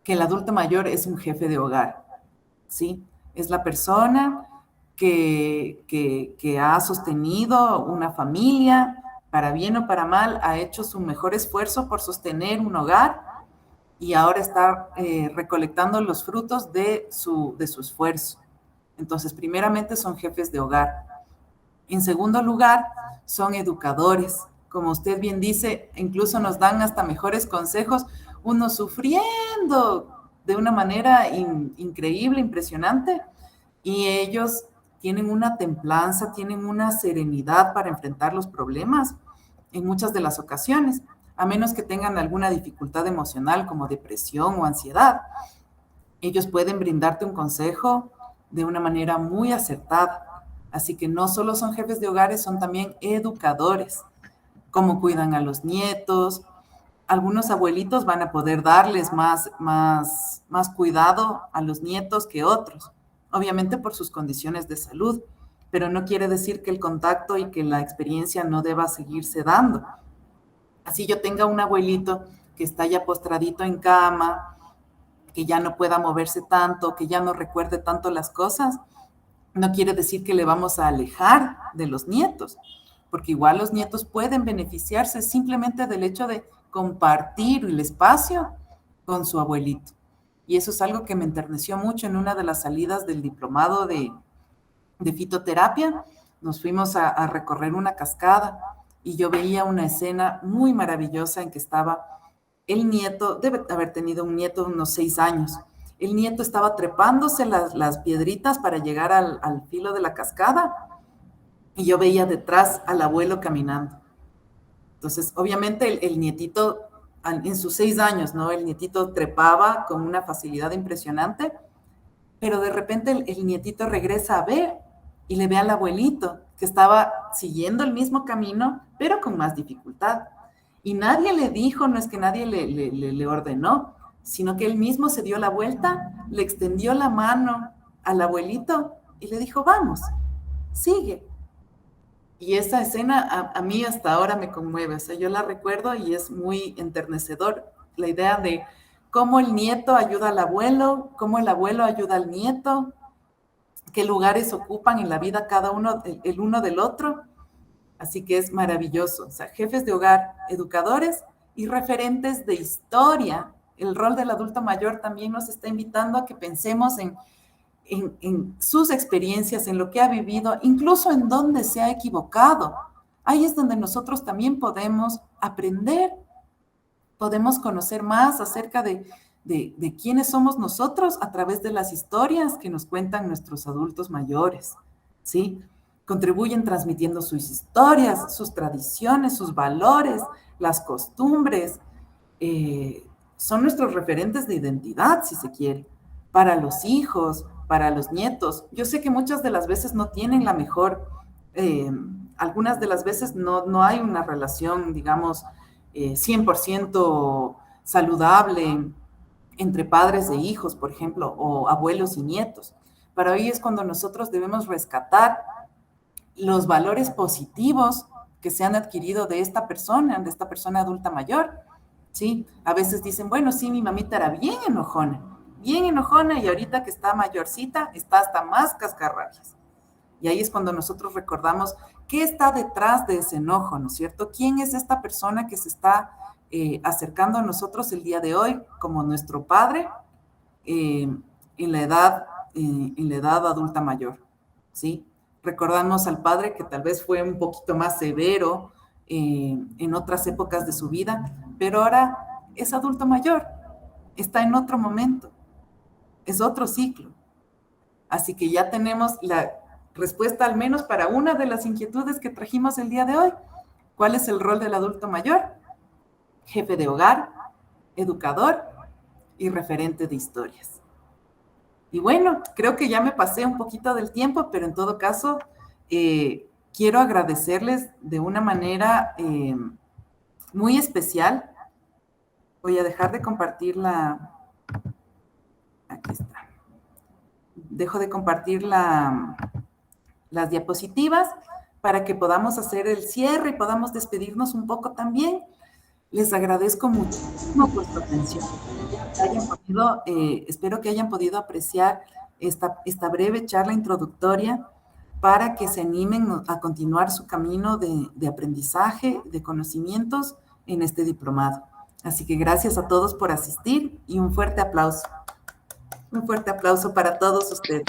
Speaker 2: que el adulto mayor es un jefe de hogar, ¿sí? Es la persona que ha sostenido una familia, para bien o para mal, ha hecho su mejor esfuerzo por sostener un hogar y ahora está recolectando los frutos de su esfuerzo. Entonces, primeramente son jefes de hogar. En segundo lugar, son educadores. Como usted bien dice, incluso nos dan hasta mejores consejos, uno sufriendo de una manera increíble, impresionante, y ellos tienen una templanza, tienen una serenidad para enfrentar los problemas en muchas de las ocasiones, a menos que tengan alguna dificultad emocional como depresión o ansiedad. Ellos pueden brindarte un consejo de una manera muy acertada. Así que no solo son jefes de hogares, son también educadores. Cómo cuidan a los nietos. Algunos abuelitos van a poder darles más cuidado a los nietos que otros, obviamente por sus condiciones de salud, pero no quiere decir que el contacto y que la experiencia no deba seguirse dando. Así yo tenga un abuelito que está ya postradito en cama, que ya no pueda moverse tanto, que ya no recuerde tanto las cosas, no quiere decir que le vamos a alejar de los nietos, porque igual los nietos pueden beneficiarse simplemente del hecho de compartir el espacio con su abuelito. Y eso es algo que me enterneció mucho en una de las salidas del diplomado de fitoterapia. Nos fuimos a recorrer una cascada y yo veía una escena muy maravillosa en que estaba el nieto, debe haber tenido un nieto de unos 6 años. El nieto estaba trepándose las piedritas para llegar al filo de la cascada y yo veía detrás al abuelo caminando. Entonces, obviamente el nietito, en sus 6 años, ¿no? El nietito trepaba con una facilidad impresionante, pero de repente el nietito regresa a ver y le ve al abuelito que estaba siguiendo el mismo camino, pero con más dificultad. Y nadie le dijo, no es que nadie le ordenó, sino que él mismo se dio la vuelta, le extendió la mano al abuelito y le dijo, vamos, sigue. Y esa escena a mí hasta ahora me conmueve, o sea, yo la recuerdo y es muy enternecedor la idea de cómo el nieto ayuda al abuelo, cómo el abuelo ayuda al nieto, qué lugares ocupan en la vida cada uno, el uno del otro. Así que es maravilloso. O sea, jefes de hogar, educadores y referentes de historia. El rol del adulto mayor también nos está invitando a que pensemos en sus experiencias, en lo que ha vivido, incluso en dónde se ha equivocado. Ahí es donde nosotros también podemos aprender, podemos conocer más acerca de quiénes somos nosotros a través de las historias que nos cuentan nuestros adultos mayores, ¿sí? Contribuyen transmitiendo sus historias, sus tradiciones, sus valores, las costumbres. Son nuestros referentes de identidad, si se quiere, para los hijos, para los nietos. Yo sé que muchas de las veces no tienen la mejor, algunas de las veces no hay una relación, digamos, 100% saludable entre padres e hijos, por ejemplo, o abuelos y nietos. Pero ahí es cuando nosotros debemos rescatar los valores positivos que se han adquirido de esta persona adulta mayor, ¿sí? A veces dicen, bueno, sí, mi mamita era bien enojona y ahorita que está mayorcita está hasta más cascarrabias. Y ahí es cuando nosotros recordamos qué está detrás de ese enojo, ¿no es cierto? ¿Quién es esta persona que se está acercando a nosotros el día de hoy como nuestro padre en la edad adulta mayor, ¿sí? Recordamos al padre que tal vez fue un poquito más severo en otras épocas de su vida, pero ahora es adulto mayor, está en otro momento, es otro ciclo. Así que ya tenemos la respuesta al menos para una de las inquietudes que trajimos el día de hoy. ¿Cuál es el rol del adulto mayor? Jefe de hogar, educador y referente de historias. Y bueno, creo que ya me pasé un poquito del tiempo, pero en todo caso, quiero agradecerles de una manera muy especial. Voy a dejar de compartir aquí está. Dejo de compartir las diapositivas para que podamos hacer el cierre y podamos despedirnos un poco también. Les agradezco muchísimo por su atención. Espero que hayan podido apreciar esta breve charla introductoria para que se animen a continuar su camino de aprendizaje, de conocimientos en este diplomado. Así que gracias a todos por asistir y un fuerte aplauso. Un fuerte aplauso para todos ustedes.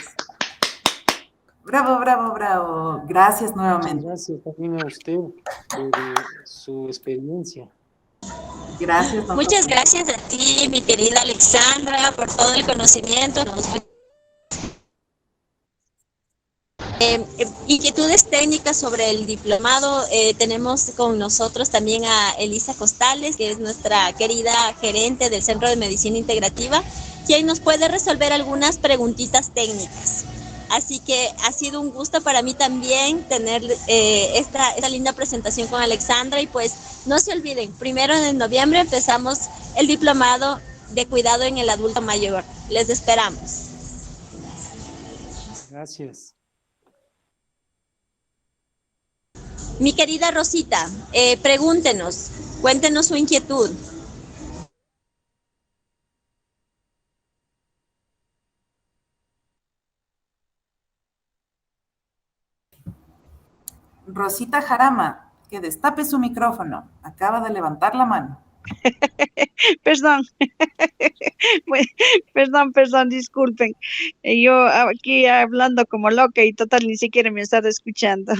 Speaker 2: Bravo, bravo, bravo. Gracias nuevamente.
Speaker 3: Gracias también a usted por su experiencia.
Speaker 2: Gracias.
Speaker 1: Muchas gracias a ti, mi querida Alexandra, por todo el conocimiento. Inquietudes técnicas sobre el diplomado, tenemos con nosotros también a Elisa Costales, que es nuestra querida gerente del Centro de Medicina Integrativa, quien nos puede resolver algunas preguntitas técnicas. Así que ha sido un gusto para mí también tener esta linda presentación con Alexandra y pues no se olviden, 1 de noviembre empezamos el diplomado de cuidado en el adulto mayor. Les esperamos.
Speaker 3: Gracias.
Speaker 1: Mi querida Rosita, pregúntenos, cuéntenos su inquietud.
Speaker 2: Rosita Jarama, que destape su micrófono. Acaba de levantar la mano.
Speaker 4: Perdón, perdón, disculpen. Yo aquí hablando como loca y total ni siquiera me estaba escuchando.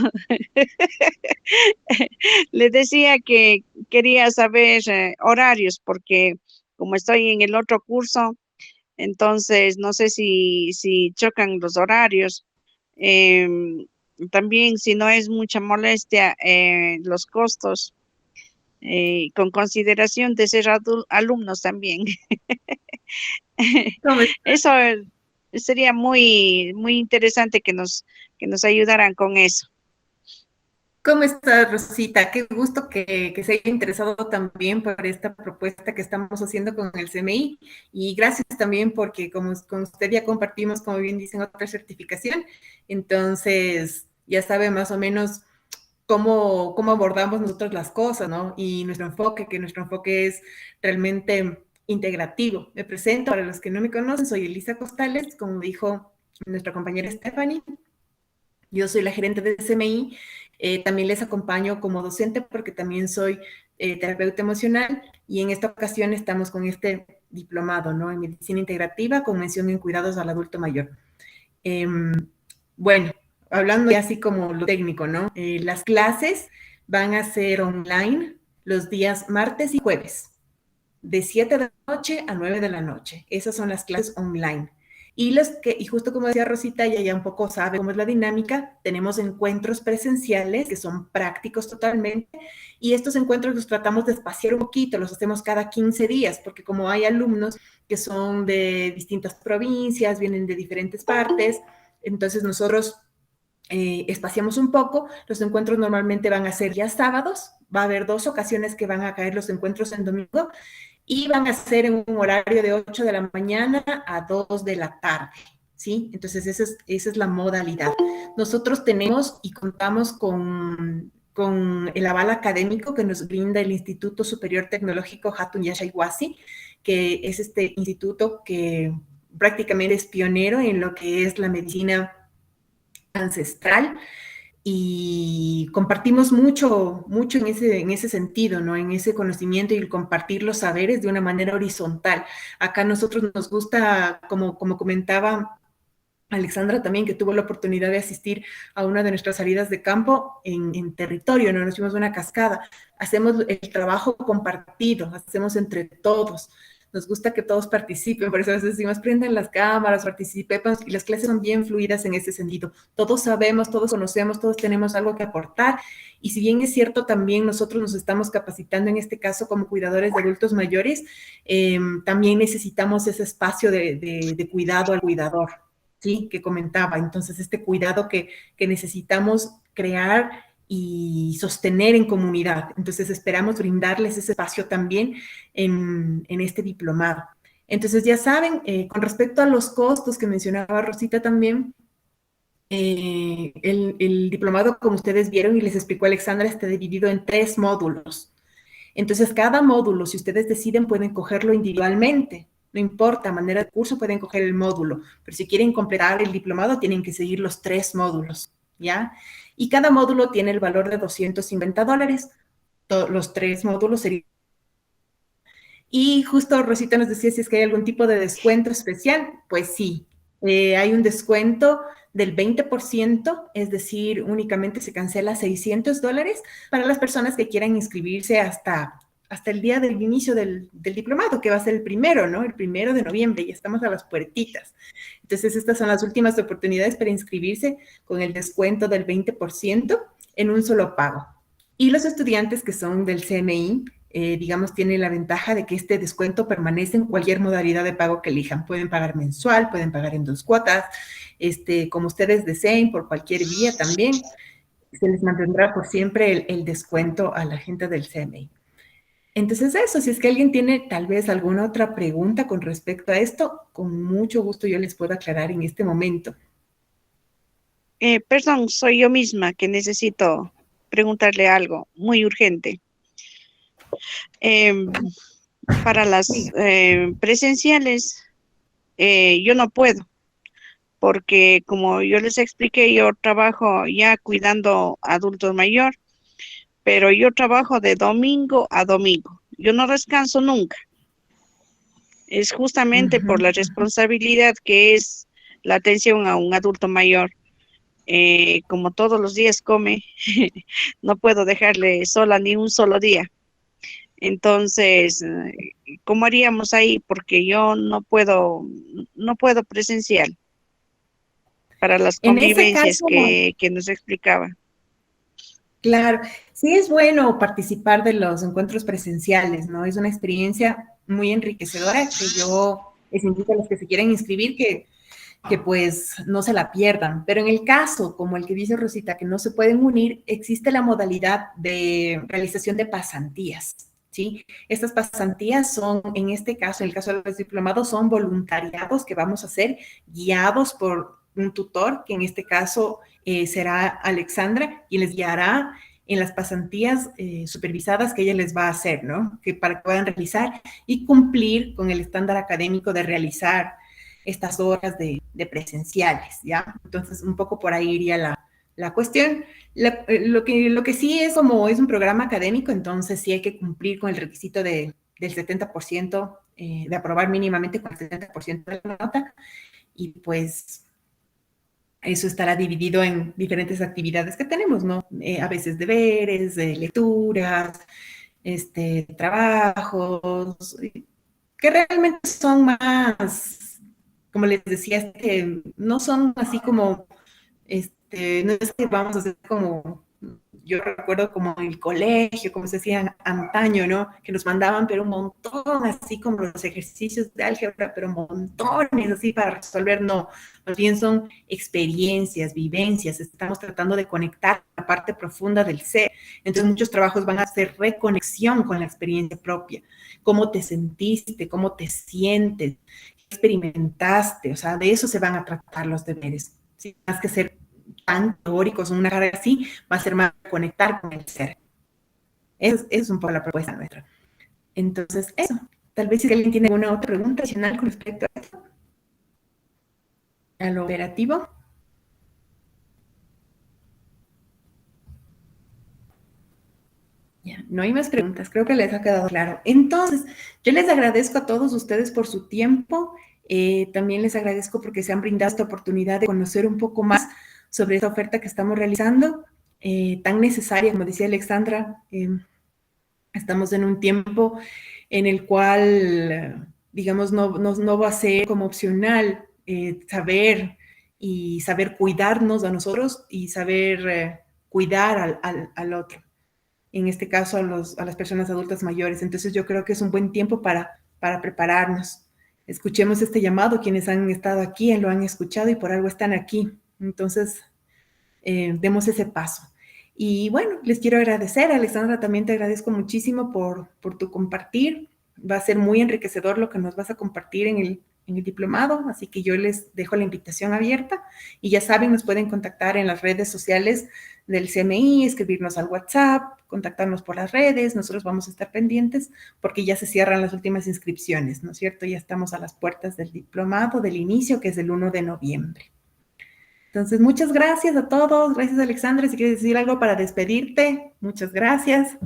Speaker 4: Le decía que quería saber horarios porque como estoy en el otro curso, entonces no sé si chocan los horarios. También si no es mucha molestia, los costos. Con consideración de ser alumnos también. Eso sería muy interesante que nos ayudaran con eso.
Speaker 5: ¿Cómo estás, Rosita? Qué gusto que se haya interesado también por esta propuesta que estamos haciendo con el CMI y gracias también porque como con usted ya compartimos, como bien dicen, otra certificación, entonces ya sabe más o menos cómo abordamos nosotros las cosas, ¿no? Y nuestro enfoque es realmente integrativo. Me presento, para los que no me conocen, soy Elisa Costales, como dijo nuestra compañera Stephanie. Yo soy la gerente de SMI, también les acompaño como docente porque también soy terapeuta emocional y en esta ocasión estamos con este diplomado, ¿no? En medicina integrativa con mención en cuidados al adulto mayor. Bueno, hablando ya así como lo técnico, ¿no? Las clases van a ser online los días martes y jueves, de 7 de la noche a 9 de la noche. Esas son las clases online. Y justo como decía Rosita, ella ya un poco sabe cómo es la dinámica, tenemos encuentros presenciales que son prácticos totalmente, y estos encuentros los tratamos de espaciar un poquito, los hacemos cada 15 días, porque como hay alumnos que son de distintas provincias, vienen de diferentes partes, entonces nosotros espaciamos un poco. Los encuentros normalmente van a ser ya sábados, va a haber 2 ocasiones que van a caer los encuentros en domingo, y van a ser en un horario de 8 de la mañana a 2 de la tarde, ¿sí? Entonces, esa es la modalidad. Nosotros tenemos y contamos con el aval académico que nos brinda el Instituto Superior Tecnológico Hatun Yashai-Huasi, que es este instituto que prácticamente es pionero en lo que es la medicina ancestral, y compartimos mucho en ese sentido, ¿no? En ese conocimiento y el compartir los saberes de una manera horizontal. Acá a nosotros nos gusta, como comentaba Alexandra también, que tuvo la oportunidad de asistir a una de nuestras salidas de campo en territorio, ¿no? Nos fuimos a una cascada. Hacemos el trabajo compartido, hacemos entre todos. Nos gusta que todos participen, por eso a veces decimos, prendan las cámaras, participemos, y las clases son bien fluidas en ese sentido. Todos sabemos, todos conocemos, todos tenemos algo que aportar, y si bien es cierto, también nosotros nos estamos capacitando, en este caso como cuidadores de adultos mayores, también necesitamos ese espacio de cuidado al cuidador, ¿sí? Que comentaba. Entonces, este cuidado que necesitamos crear y sostener en comunidad. Entonces, esperamos brindarles ese espacio también en este diplomado. Entonces, ya saben, con respecto a los costos que mencionaba Rosita también, el diplomado, como ustedes vieron y les explicó Alexandra, está dividido en 3 módulos. Entonces, cada módulo, si ustedes deciden, pueden cogerlo individualmente. No importa, manera de curso, pueden coger el módulo. Pero si quieren completar el diplomado, tienen que seguir los 3 módulos, ¿ya? Y cada módulo tiene el valor de $250. Los 3 módulos serían. Y justo Rosita nos decía si es que hay algún tipo de descuento especial. Pues sí, hay un descuento del 20%, es decir, únicamente se cancela $600 para las personas que quieran inscribirse hasta el día del inicio del diplomado, que va a ser el primero, ¿no? El 1 de noviembre, ya estamos a las puertitas. Entonces, estas son las últimas oportunidades para inscribirse con el descuento del 20% en un solo pago. Y los estudiantes que son del CMI, digamos, tienen la ventaja de que este descuento permanece en cualquier modalidad de pago que elijan. Pueden pagar mensual, pueden pagar en 2 cuotas, como ustedes deseen, por cualquier vía también. Se les mantendrá por siempre el descuento a la gente del CMI. Entonces eso, si es que alguien tiene tal vez alguna otra pregunta con respecto a esto, con mucho gusto yo les puedo aclarar en este momento.
Speaker 4: Perdón, soy yo misma que necesito preguntarle algo muy urgente. Para las presenciales, yo no puedo, porque como yo les expliqué, yo trabajo ya cuidando adultos mayor, pero yo trabajo de domingo a domingo. Yo no descanso nunca. Es justamente por la responsabilidad que es la atención a un adulto mayor. Como todos los días come, no puedo dejarle sola ni un solo día. Entonces, ¿cómo haríamos ahí? Porque yo no puedo presencial para las convivencias que nos explicaba.
Speaker 5: Claro, sí es bueno participar de los encuentros presenciales, ¿no? Es una experiencia muy enriquecedora que yo les invito a los que se quieren inscribir que pues no se la pierdan. Pero en el caso, como el que dice Rosita, que no se pueden unir, existe la modalidad de realización de pasantías, ¿sí? Estas pasantías son, en este caso, en el caso de los diplomados, son voluntariados que vamos a hacer guiados por un tutor, que en este caso será Alexandra, y les guiará en las pasantías supervisadas que ella les va a hacer, ¿no? Que para que puedan realizar y cumplir con el estándar académico de realizar estas horas de presenciales, ¿ya? Entonces, un poco por ahí iría la cuestión. Lo que sí es como es un programa académico, entonces sí hay que cumplir con el requisito del 70%, de aprobar mínimamente con el 70% de la nota, y pues eso estará dividido en diferentes actividades que tenemos, ¿no? A veces deberes, lecturas, trabajos, que realmente son más, como les decía, no son así como, no es que vamos a hacer como, yo recuerdo como en el colegio, como se hacía antaño, ¿no? Que nos mandaban, pero un montón, así como los ejercicios de álgebra, pero montones así para resolver, no. Más bien son experiencias, vivencias, estamos tratando de conectar la parte profunda del ser. Entonces muchos trabajos van a hacer reconexión con la experiencia propia. ¿Cómo te sentiste? ¿Cómo te sientes? ¿Qué experimentaste? O sea, de eso se van a tratar los deberes. ¿Sí? Más que ser tan teóricos, una carga así, va a ser más conectar con el ser. Es un poco la propuesta nuestra. Entonces, eso. Tal vez si alguien tiene alguna otra pregunta adicional con respecto a esto, a lo operativo. Ya, no hay más preguntas, creo que les ha quedado claro. Entonces, yo les agradezco a todos ustedes por su tiempo. También les agradezco porque se han brindado esta oportunidad de conocer un poco más sobre esta oferta que estamos realizando, tan necesaria, como decía Alexandra. Estamos en un tiempo en el cual, digamos, no va a ser como opcional saber cuidarnos a nosotros y saber cuidar al otro. En este caso a las personas adultas mayores. Entonces yo creo que es un buen tiempo para prepararnos. Escuchemos este llamado, quienes han estado aquí, lo han escuchado y por algo están aquí. Entonces, demos ese paso. Y bueno, les quiero agradecer, Alexandra, también te agradezco muchísimo por tu compartir. Va a ser muy enriquecedor lo que nos vas a compartir en el diplomado, así que yo les dejo la invitación abierta y ya saben, nos pueden contactar en las redes sociales del CMI, escribirnos al WhatsApp, contactarnos por las redes, nosotros vamos a estar pendientes porque ya se cierran las últimas inscripciones, ¿no es cierto? Ya estamos a las puertas del diplomado, del inicio, que es el 1 de noviembre. Entonces, muchas gracias a todos. Gracias, Alexandra. Si quieres decir algo para despedirte, muchas gracias.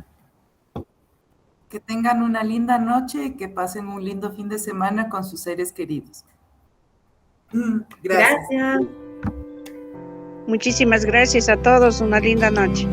Speaker 2: Que tengan una linda noche y que pasen un lindo fin de semana con sus seres queridos.
Speaker 5: Gracias.
Speaker 4: Muchísimas gracias a todos. Una linda noche.